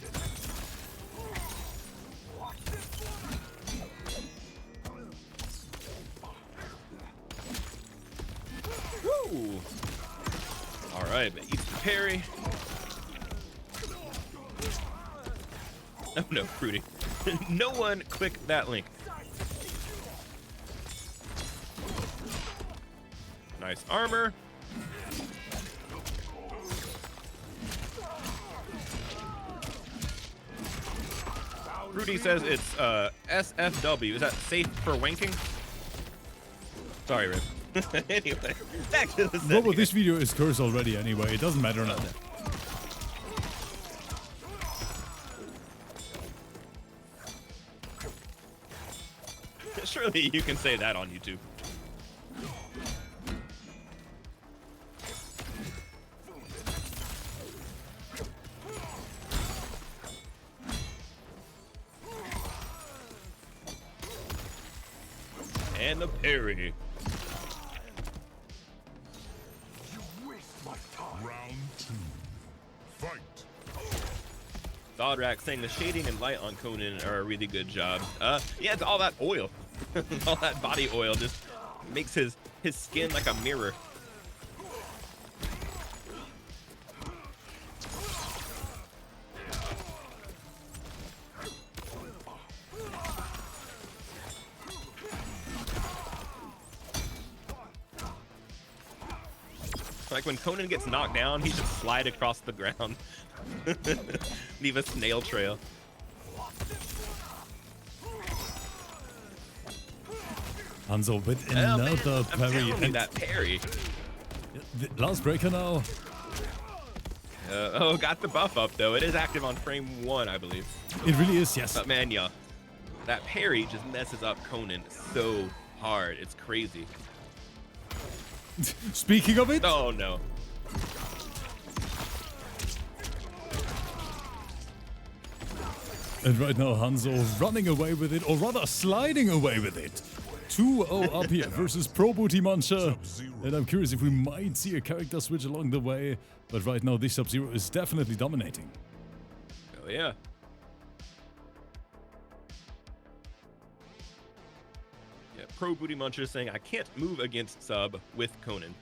Woo! All right, but eats the parry. Oh no, Fruity. No one click that link. Nice armor. Fruity says it's SFW. Is that safe for wanking? Sorry, Rip. Anyway, back to the set. No, but this video is cursed already anyway. It doesn't matter now. Surely you can say that on YouTube. And the parry. You waste my time. Round two. Fight. Dodrak saying the shading and light on Conan are a really good job. Yeah, it's all that oil. All that body oil just makes his skin like a mirror. Like when Conan gets knocked down, he just slide across the ground. Leave a snail trail. Hanzo with Oh, man, another I'm parry. telling you, And that parry. the last breaker now. Oh, got the buff up though. It is active on frame 1, I believe. It really is, yes. But man, yeah, that parry just messes up Conan so hard. It's crazy. Speaking of it, Oh no. and right now Hanzo running away with it, or rather sliding away with it. 2-0 up here versus Pro Booty Muncher. And I'm curious if we might see a character switch along the way. But right now this Sub-Zero is definitely dominating. Oh yeah. Yeah, Pro Booty Muncher saying I can't move against sub with Conan.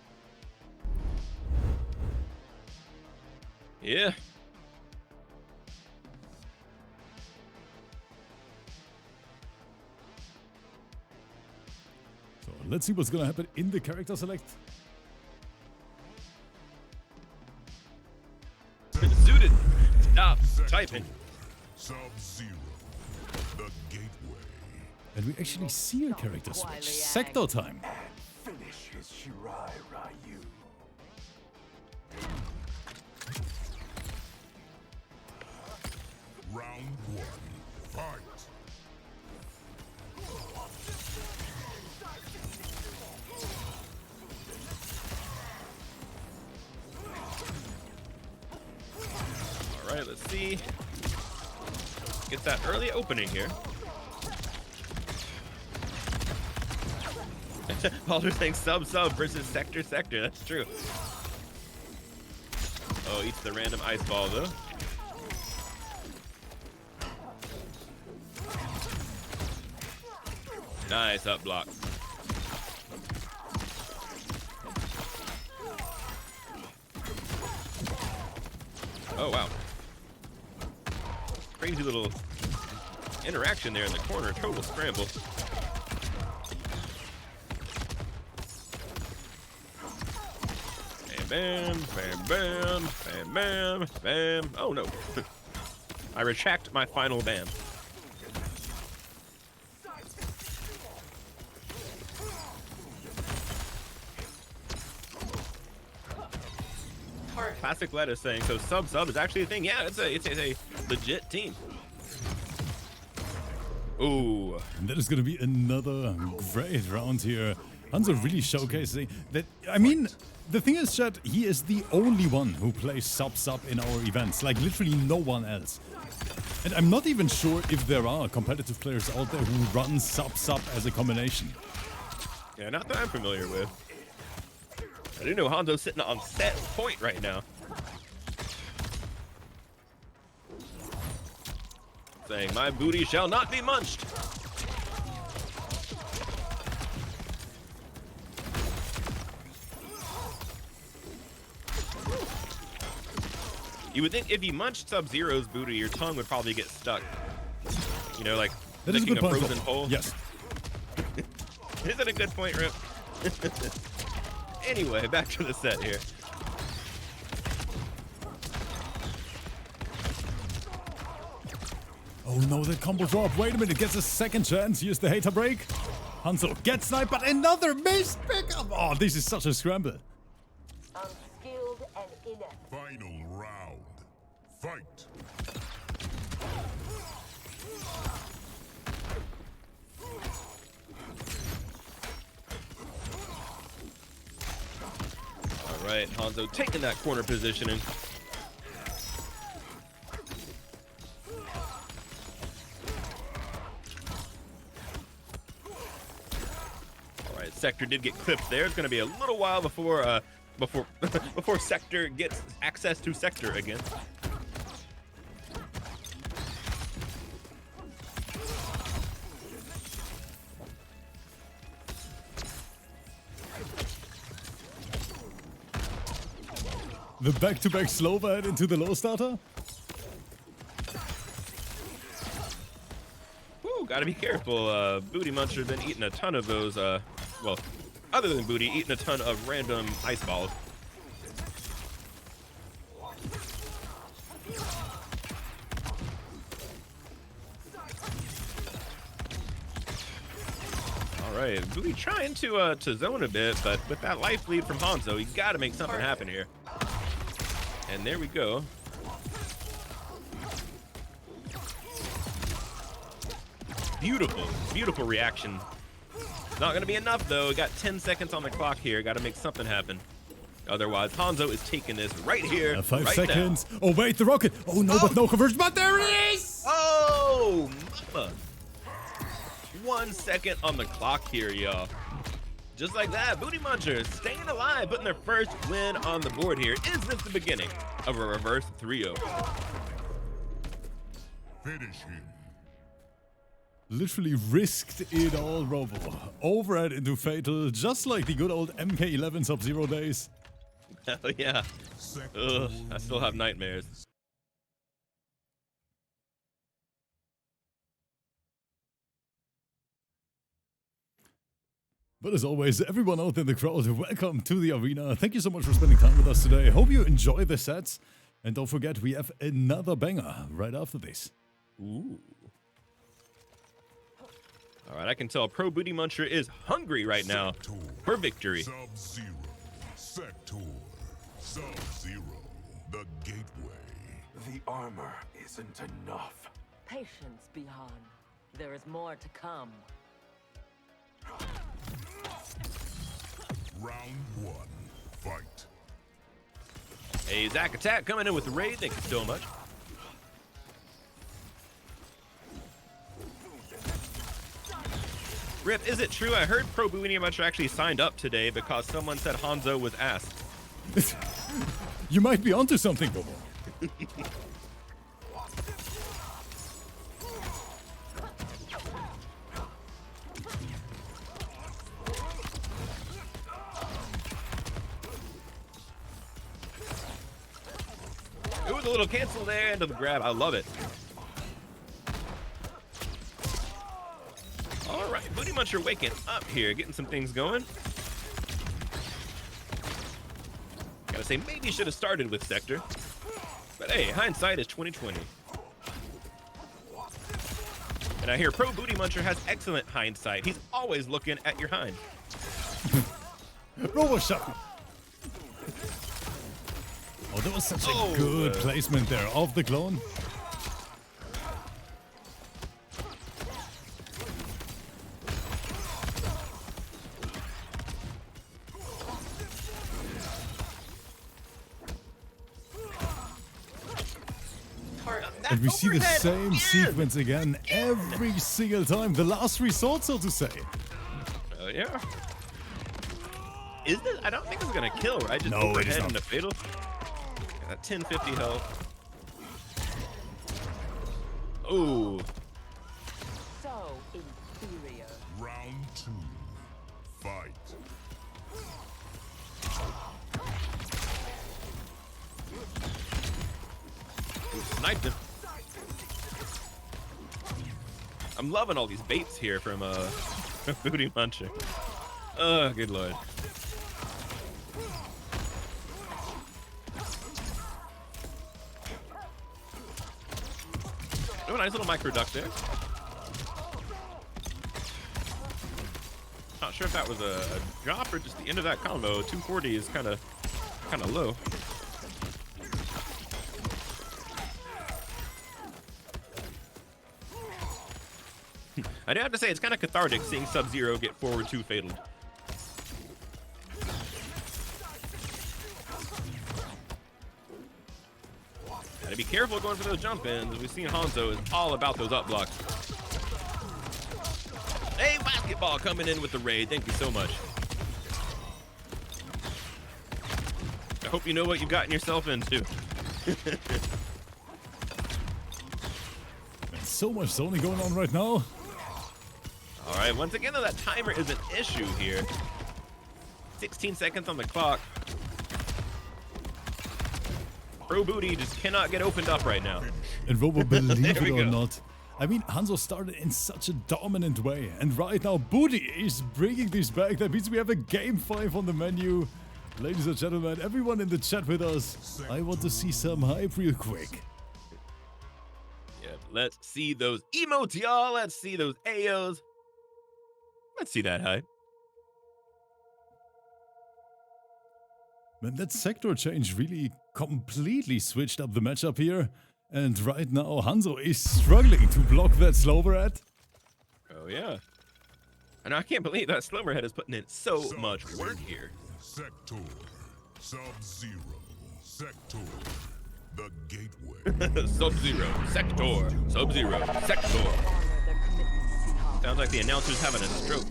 Yeah. So let's see what's gonna happen in the character select. Zooted. Stop typing. Sub-Zero. The gateway. And we actually see a character switch. Sector time. Finish his Shirai Ryu. Round one. Fight. All right, let's see. Get that early opening here. Baldur saying sub versus sector. That's true. Oh, eats the random ice ball though. Nice up block. Oh wow. Crazy little interaction there in the corner. Total scramble. Bam, bam, bam, bam, bam, bam. Oh no. I retract my final bam. Classic Lettuce saying, so sub is actually a thing. Yeah, it's a legit team. Ooh. And that is going to be another great round here. Hanzo really showcasing that. I mean, the thing is, chat, he is the only one who plays sub in our events. Like, literally no one else. And I'm not even sure if there are competitive players out there who run sub as a combination. Yeah, not that I'm familiar with. I didn't know Hanzo's sitting on set point right now. Saying, my booty shall not be munched. You would think if you munched Sub-Zero's booty, your tongue would probably get stuck. You know, like licking a frozen pole. Yes. Is it a good point, Rip? Anyway, back to the set here. Oh no, the combo drop. Wait a minute, gets a second chance. Here's the hater break. Hanzo gets sniped, but another missed pickup. Oh, this is such a scramble. Unskilled and inept. Final round. Fight. All right, Hanzo taking that corner positioning. All right, Sector did get clipped there. It's going to be a little while before before Sector gets access to Sector again. The back-to-back slow bite into the low starter. Woo, gotta be careful. Booty Muncher been eating a ton of those, well, other than Booty, eating a ton of random ice balls. All right, Booty trying to zone a bit, but with that life lead from Hanzo, you gotta make something happen here. And there we go. Beautiful, beautiful reaction. Not gonna be enough though. We got 10 seconds on the clock here. Gotta make something happen. Otherwise, Hanzo is taking this right here, 5 right seconds. now. Oh wait, the rocket. Oh no, but no conversion. But there it is. Oh, mama. 1 second on the clock here, y'all. Just like that, Booty Muncher staying alive, putting their first win on the board here. Is this the beginning of a reverse 3-0? Finish him. Literally risked it all, Robo. Overhead into Fatal, just like the good old MK11 Sub-Zero days. Hell yeah. Ugh, I still have nightmares. But as always, everyone out there in the crowd, welcome to the arena. Thank you so much for spending time with us today. Hope you enjoy the sets. And don't forget, we have another banger right after this. Ooh. All right, I can tell Pro Booty Muncher is hungry right now for victory. Sub-Zero. Sector. Sub-Zero. The gateway. The armor isn't enough. Patience, Bihan. There is more to come. Round 1. Fight. Hey, Zach Attack coming in with the raid. Thank you so much. Rip, is it true? I heard PROBOOTY actually signed up today because someone said Hanzo was asked. You might be onto something, Bobo. It was a little cancel there into the grab. I love it. All right, Booty Muncher waking up here, getting some things going. Gotta say, maybe should have started with Sector. But hey, hindsight is 2020. And I hear Booty Muncher has excellent hindsight. He's always looking at your hind. Robo shot. Oh, that was such a good placement there of the clone. And we see the same sequence again every single time. The last resort, so to say. Oh, yeah. Is this? I don't think it's gonna kill, right? Just no, it is overhead not. And the fatal. Got 1050 health. Oh. So inferior. Round 2. Fight. Sniped him. I'm loving all these baits here from Booty Muncher. Oh, good lord. Oh, nice little micro duck there. Not sure if that was a drop or just the end of that combo. 240 is kind of low. I do have to say, it's kind of cathartic seeing Sub-Zero get forward 2 fataled. Gotta be careful going for those jump ins. We've seen Hanzo is all about those up blocks. Hey, basketball coming in with the raid. Thank you so much. I hope you know what you've gotten yourself into. So much zoning going on right now. All right, once again, though, that timer is an issue here. 16 seconds on the clock. PROBOOTY just cannot get opened up right now. And Robo, believe There it we or go. not, I mean, Hanzo started in such a dominant way, and right now Booty is bringing this back. That means we have a game 5 on the menu. Ladies and gentlemen, everyone in the chat with us, I want to see some hype real quick. Yeah, let's see those emotes, y'all. Let's see those AOs. Let's see that hype. Man, that sector change really completely switched up the matchup here. And right now, Hanzo is struggling to block that Slowerhead. Oh, yeah. And I can't believe that Slowerhead is putting in so much work here. Sector. Sub-Zero. Sector. The gateway. Sub-Zero. Sector. Sub-Zero. Sector. Honor their commitments, Seahawk. Sounds like the announcer's having a stroke.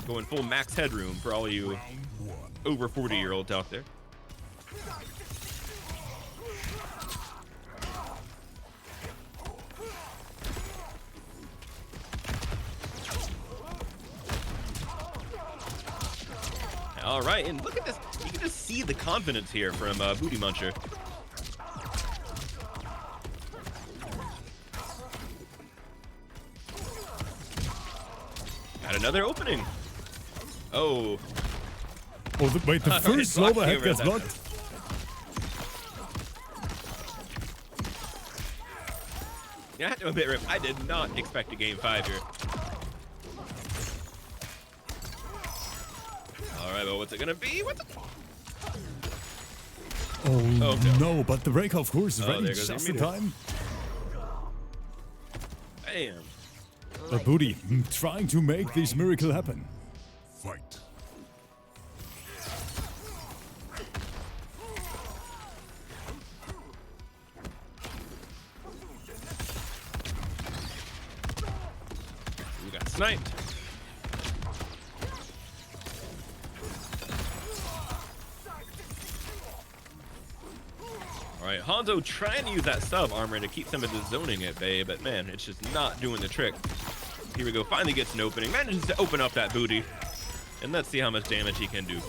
Going full max headroom for all you Round 1. over 40-year-olds out there. All right, and look at this. You can just see the confidence here from Booty Muncher. Got another opening. Oh. Oh, wait, the first blocked Slowerhead over gets that blocked. Yeah, I have to admit, Rip, I did not expect a game 5 here. All right, well, what's it gonna be? What's it? Oh, no. no, but the break, of course, is Oh, ready there goes the just in meter. time. Bam. But Booty trying to make this miracle happen. Fight. We got Knight. All right, Hanzo trying to use that sub armor to keep some of the zoning at bay, but man, it's just not doing the trick. Here we go, finally gets an opening, manages to open up that booty, and let's see how much damage he can do.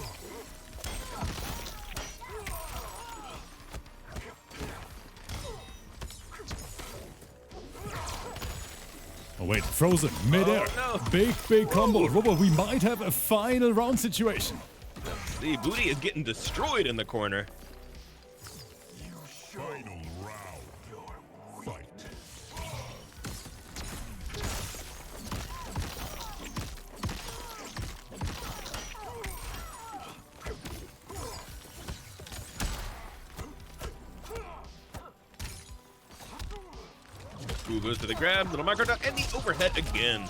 Oh wait, frozen, midair. Oh, no. Big combo. Robot, we might have a final round situation. See, booty is getting destroyed in the corner. Final round. Fight. Ooh, goes to the grab, little micro duck, and the overhead again.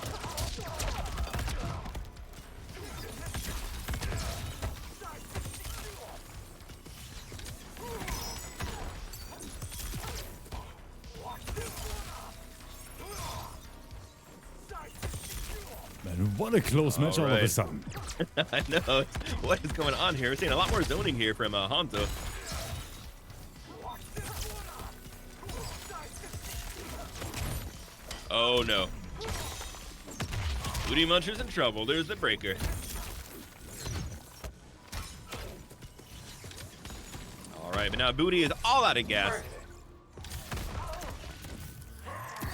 Man, what a close match all of a right. sudden. I know. What is going on here? We're seeing a lot more zoning here from Hanzo. Oh no. Booty Muncher's in trouble. There's the breaker. Alright, but now Booty is all out of gas.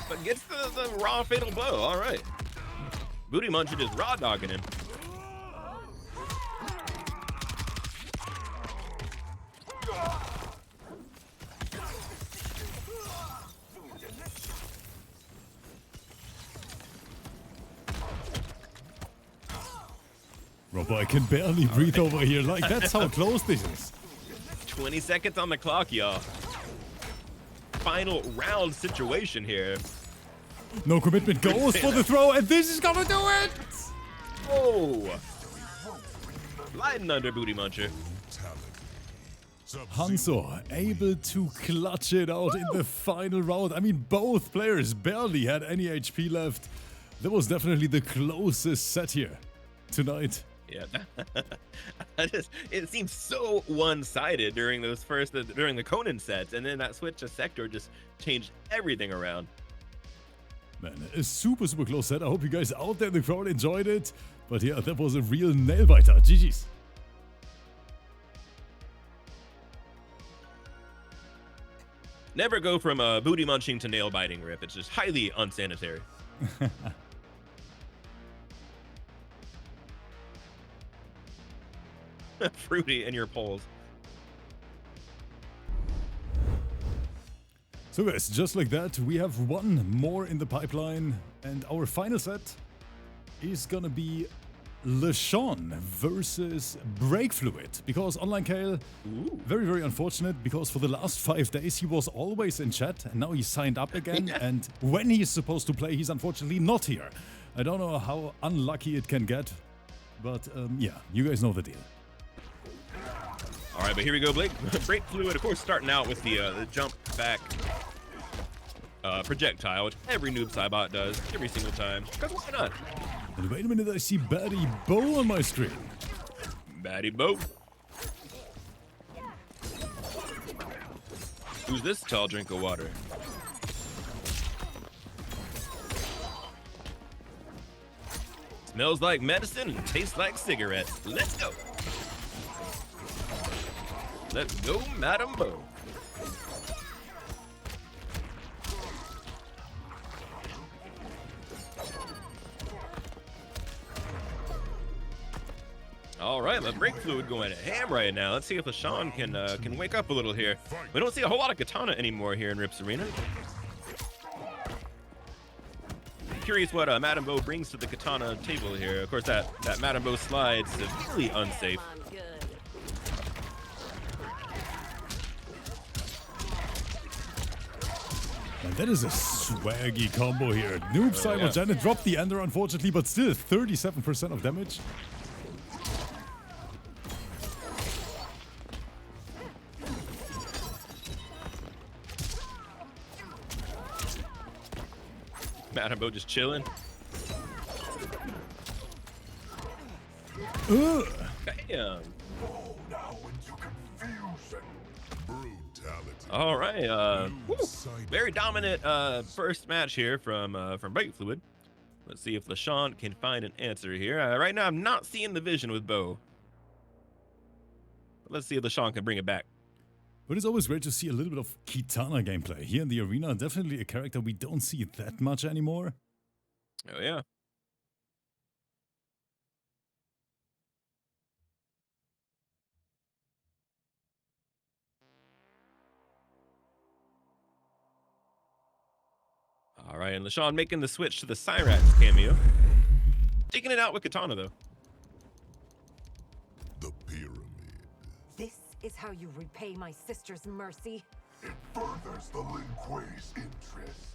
But gets the raw fatal blow. Alright. Booty Muncher just raw dogging him. Robo, I can barely breathe over here. Like, that's how close this is. 20 seconds on the clock, y'all. Final round situation here. No commitment goes for the throw, and this is gonna do it! Oh! Sliding under Booty Muncher. HANZO able to clutch it out in the final round. I mean, both players barely had any HP left. That was definitely the closest set here tonight. Yeah, it seems so one-sided during those during the Conan sets, and then that switch to Sector just changed everything around. Man, a super close set. I hope you guys out there in the crowd enjoyed it. But yeah, that was a real nail-biter. GG's. Never go from booty munching to nail biting, Rip. It's just highly unsanitary. Fruity in your polls. So guys, just like that, we have one more in the pipeline, and our final set is gonna be LASHAUN versus BRAKEFLWWID, because online Kale, very unfortunate, because for the last 5 days he was always in chat, and now he's signed up again, and when he's supposed to play, he's unfortunately not here. I don't know how unlucky it can get, but yeah, you guys know the deal. All right, but here we go, Blake. BRAKEFLWWID, of course, starting out with the jump back projectile, which every noob Cybot does every single time. Because why not? And wait a minute, I see Baddie Bo on my screen. Baddie Bo. Who's this tall drink of water? Smells like medicine and tastes like cigarettes. Let's go. Let's go, Madam Bo. All right, but BRAKEFLWWID going ham right now. Let's see if LASHAUN can wake up a little here. We don't see a whole lot of Kitana anymore here in Rip's Arena. Curious what Madam Bo brings to the Kitana table here. Of course, that Madam Bo slide severely unsafe. And that is a swaggy combo here. Noob Cyber Janet dropped the Ender, unfortunately, but still 37% of damage. Madam Bo just chilling. Damn. Fall now into confusion. Brutality. All right. Woo. Sight. Very dominant first match here from BRAKEFLEWWID. Let's see if LASHAUN can find an answer here. Right now, I'm not seeing the vision with Bo. Let's see if LASHAUN can bring it back. But it's always great to see a little bit of Kitana gameplay here in the arena. Definitely a character we don't see that much anymore. Oh, yeah. All right, and LASHAUN making the switch to the Cyrax cameo. Taking it out with Kitana, though. The pyramid. This is how you repay my sister's mercy? It furthers the Lin Kuei's interests.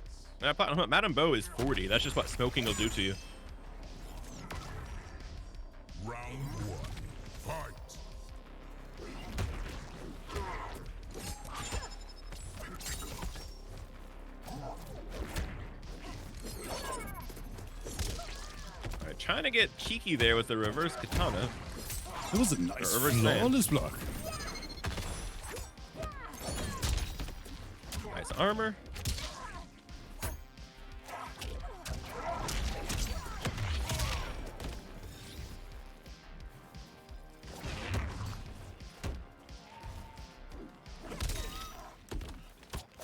Madame Bo is 40. That's just what smoking will do to you. Round one. Fight. All right, trying to get cheeky there with the reverse katana. That was a nice Reverse flawless block. Nice armor.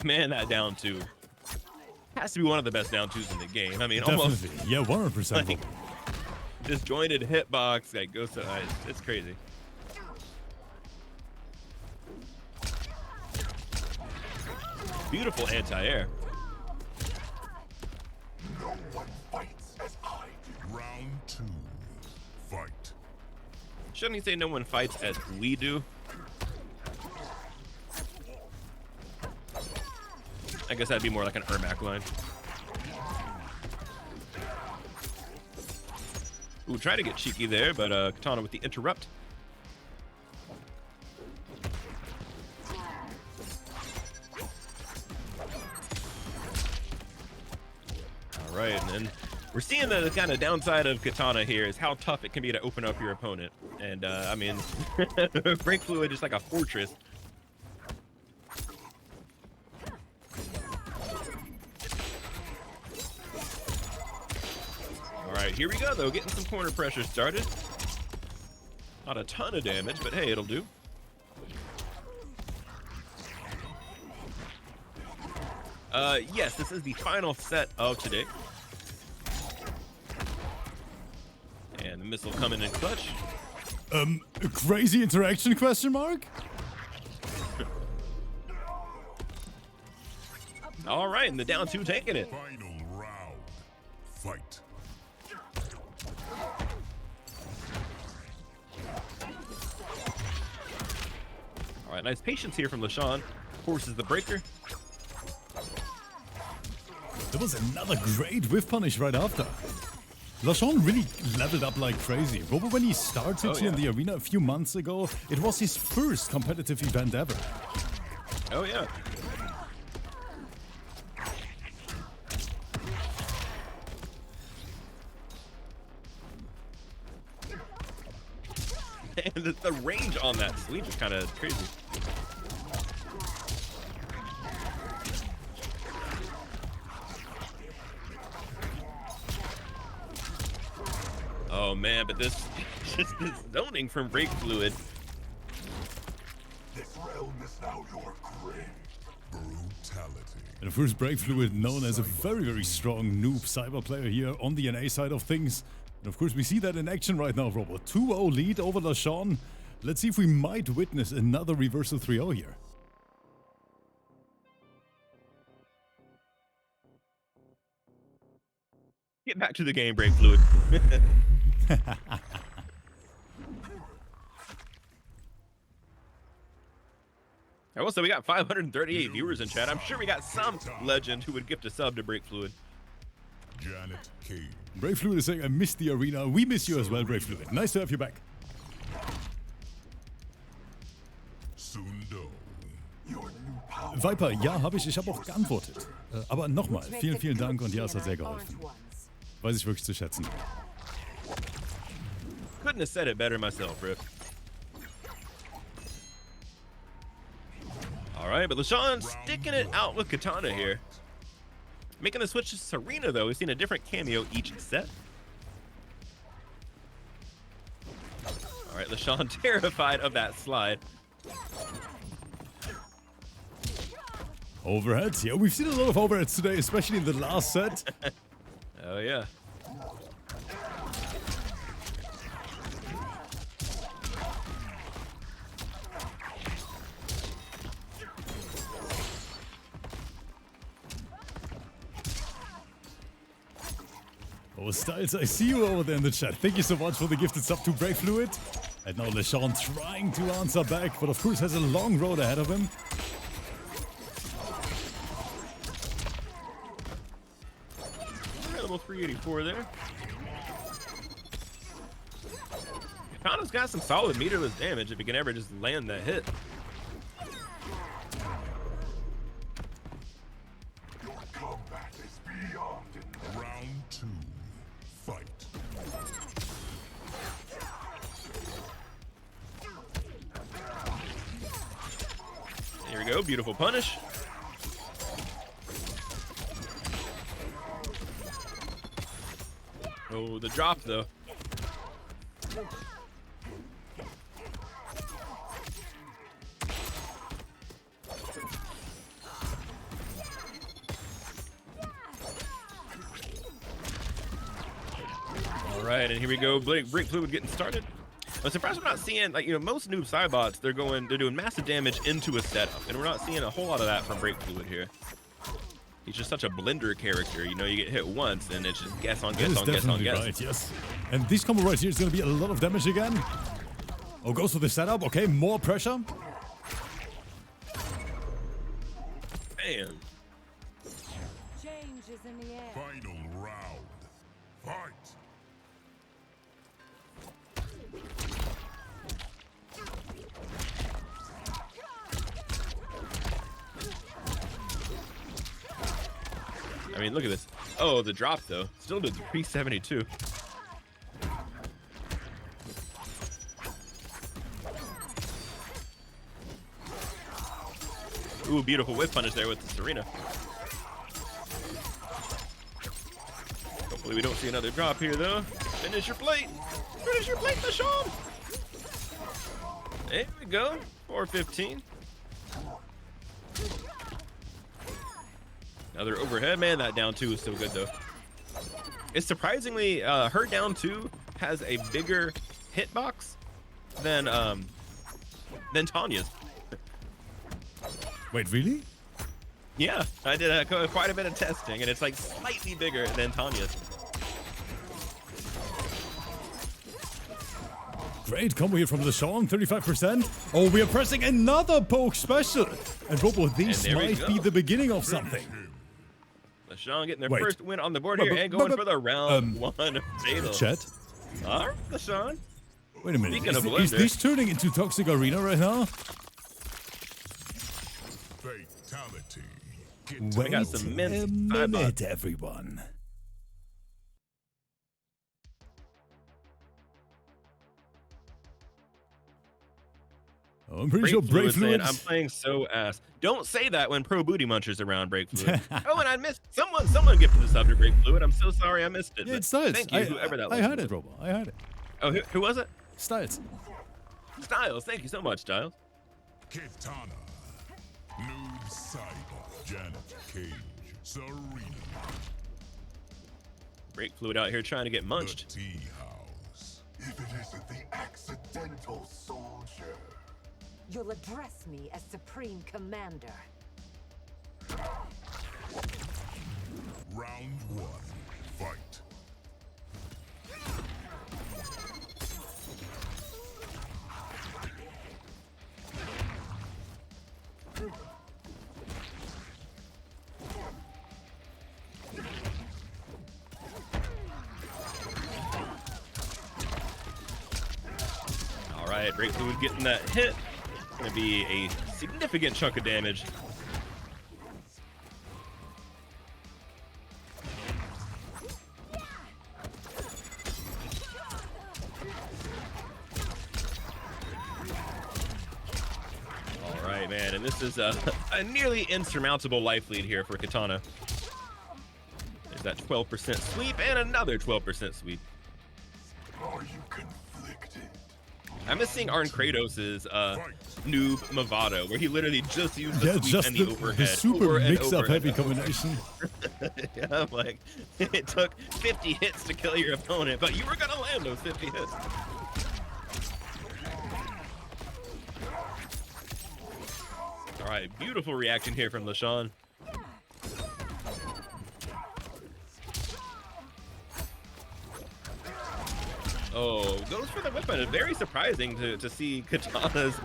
Man, that down two has to be one of the best down twos in the game. I mean, almost Definitely. Yeah, 100%. like disjointed hitbox, like goes to eyes. It's crazy. Beautiful anti-air. No one fights as I do. Round two. Fight. Shouldn't he say no one fights as we do? I guess that'd be more like an Ermac line. Ooh, try to get cheeky there, but Kitana with the interrupt. All right, and then we're seeing the kind of downside of Kitana here is how tough it can be to open up your opponent. And I mean, BRAKEFLEWWID is like a fortress. All right, here we go though, getting some corner pressure started. Not a ton of damage, but hey, it'll do. Yes, this is the final set of today. And the missile coming in clutch. Crazy interaction question mark? All right, and the down two taking it. Final round. Fight. All right, nice patience here from LASHAUN. Forces the breaker. There was another great whiff punish right after. LASHAUN really leveled up like crazy. Remember when he started here in the arena a few months ago? It was his first competitive event ever. Oh yeah. And the range on that sweep is kind of crazy. Oh man, but this just is zoning from BRAKEFLEWWID. This realm is now your grave. Brutality. And of course, BRAKEFLEWWID known as a very, very strong noob cyber player here on the NA side of things. And of course, we see that in action right now, Robo. 2-0 lead over LASHAUN. Let's see if we might witness another reversal 3-0 here. Get back to the game, BRAKEFLEWWID. I will say we got 538 viewers in chat. I'm sure we got some legend who would gift a sub to BRAKEFLEWWID. Janet Cage. BRAKEFLEWWID is saying, I missed the arena. We miss you as well, BRAKEFLEWWID. Nice to have you back. Sundo. Your new power. Viper, ja, habe ich. Ich habe auch geantwortet. Aber nochmal, vielen, vielen Dank und ja, es hat sehr geholfen. Weiß ich wirklich zu schätzen. Couldn't have said it better myself, Riff. All right, but LASHAUN sticking it out with Kitana here. Making the switch to Serena, though. We've seen a different cameo each set. All right, LASHAUN terrified of that slide. Overheads. Yeah, we've seen a lot of overheads today, especially in the last set. Oh, yeah. Oh, Styles, I see you over there in the chat. Thank you so much for the gifted sub to BRAKEFLWWID. And now LASHAUN trying to answer back, but of course has a long road ahead of him. Level 384 there. Kitana's got some solid meterless damage if he can ever just land that hit. Combat is beyond it. Round 2. Fight. Here we go, beautiful punish. Oh, the drop though. All right, and here we go. BRAKEFLWWID getting started. I'm surprised we're not seeing, like, you know, most noob sidebots, they're doing massive damage into a setup, and we're not seeing a whole lot of that from BRAKEFLWWID here. He's just such a blender character. You know, you get hit once, and it's just guess on guess on guess on guess. Right, yes. And this combo right here is going to be a lot of damage again. Oh, goes for the setup. Okay, more pressure. Bam. Change is in the air. Final round. Fight. I mean, look at this. Oh, the drop, though. Still did 372. Ooh, beautiful whip punish there with the Serena. Hopefully we don't see another drop here, though. Finish your plate. Finish your plate, LASHAUN. There we go. 415. Another overhead. Man, that down 2 is so good, though. It's surprisingly, her down 2 has a bigger hitbox than Tanya's. Wait, really? Yeah, I did quite a bit of testing, and it's like slightly bigger than Tanya's. Great combo here from LASHAUN, 35%. Oh, we are pressing another poke special. And Robo, this might be the beginning of something. LASHAUN getting their first win on the board here and going for the round 1 fatal. Chat? All right, LASHAUN. Wait a minute, is this turning into Toxic Arena right now? Fatality. Wait got some a minute, everyone. Oh, I'm pretty sure BRAKEFLWWID. I'm playing so ass. Don't say that when Pro Booty Muncher's around BRAKEFLWWID. Oh, and I missed someone gifted the sub to BRAKEFLWWID. I'm so sorry I missed it. Yeah, it's Styles. Thank you, whoever that was. I heard it, Robo. I heard it. Oh, who was it? Styles. Styles. Thank you so much, Styles. Kitana. Noob Cyber. Janet Cage. Serena. BRAKEFLWWID out here trying to get munched. The tea house. If it isn't the accidental soldier. You'll address me as Supreme Commander. Round 1. Fight. All right, BRAKEFLWWID getting that hit. Gonna be a significant chunk of damage. man, and this is a nearly insurmountable life lead here for Kitana. There's that 12% sweep and another 12% sweep. Are you conflicted? I miss seeing Arn Kratos' noob Mavado, where he literally just used the sweep and the overhead. The super over and mix-up over heavy and combination. yeah, I'm like, it took 50 hits to kill your opponent, but you were gonna land those 50 hits. All right, beautiful reaction here from LASHAUN. Oh, goes for the whip punish. Very surprising to see Kitana's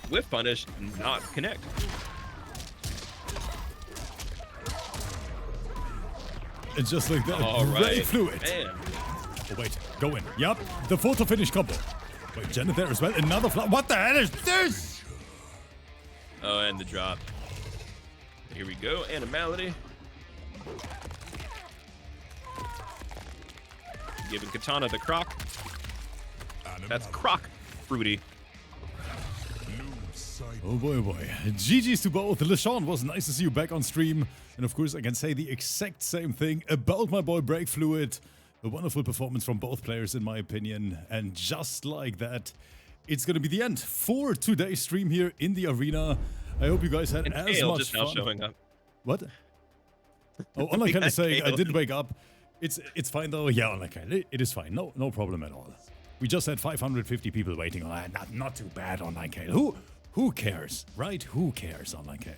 whip punish not connect. It's just like that. All right. Brake fluid. Man. Oh, wait. Go in. Yup. The photo finish combo. Wait, Janet there as well. Another fly. What the hell is this? Oh, and the drop. Here we go. Animality. Giving Kitana the croc. That's croc fruity. Oh boy, oh boy. GG's to both. LASHAUN, was nice to see you back on stream. And of course, I can say the exact same thing about my boy BRAKEFLWWID. A wonderful performance from both players, in my opinion. And just like that, it's going to be the end for today's stream here in the arena. I hope you guys had And as Kale much just fun. now showing up. What? Oh, online Kale is saying I Kale. didn't wake up. It's fine though. Yeah, online Kale, it is fine. No problem at all. We just had 550 people waiting on that. Not too bad, online Kale. Who cares, right? Who cares, online Kale?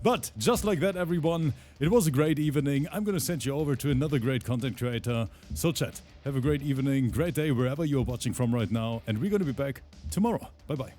But just like that, everyone, it was a great evening. I'm gonna send you over to another great content creator. So chat, have a great evening, great day wherever you're watching from right now, and we're gonna be back tomorrow. Bye bye.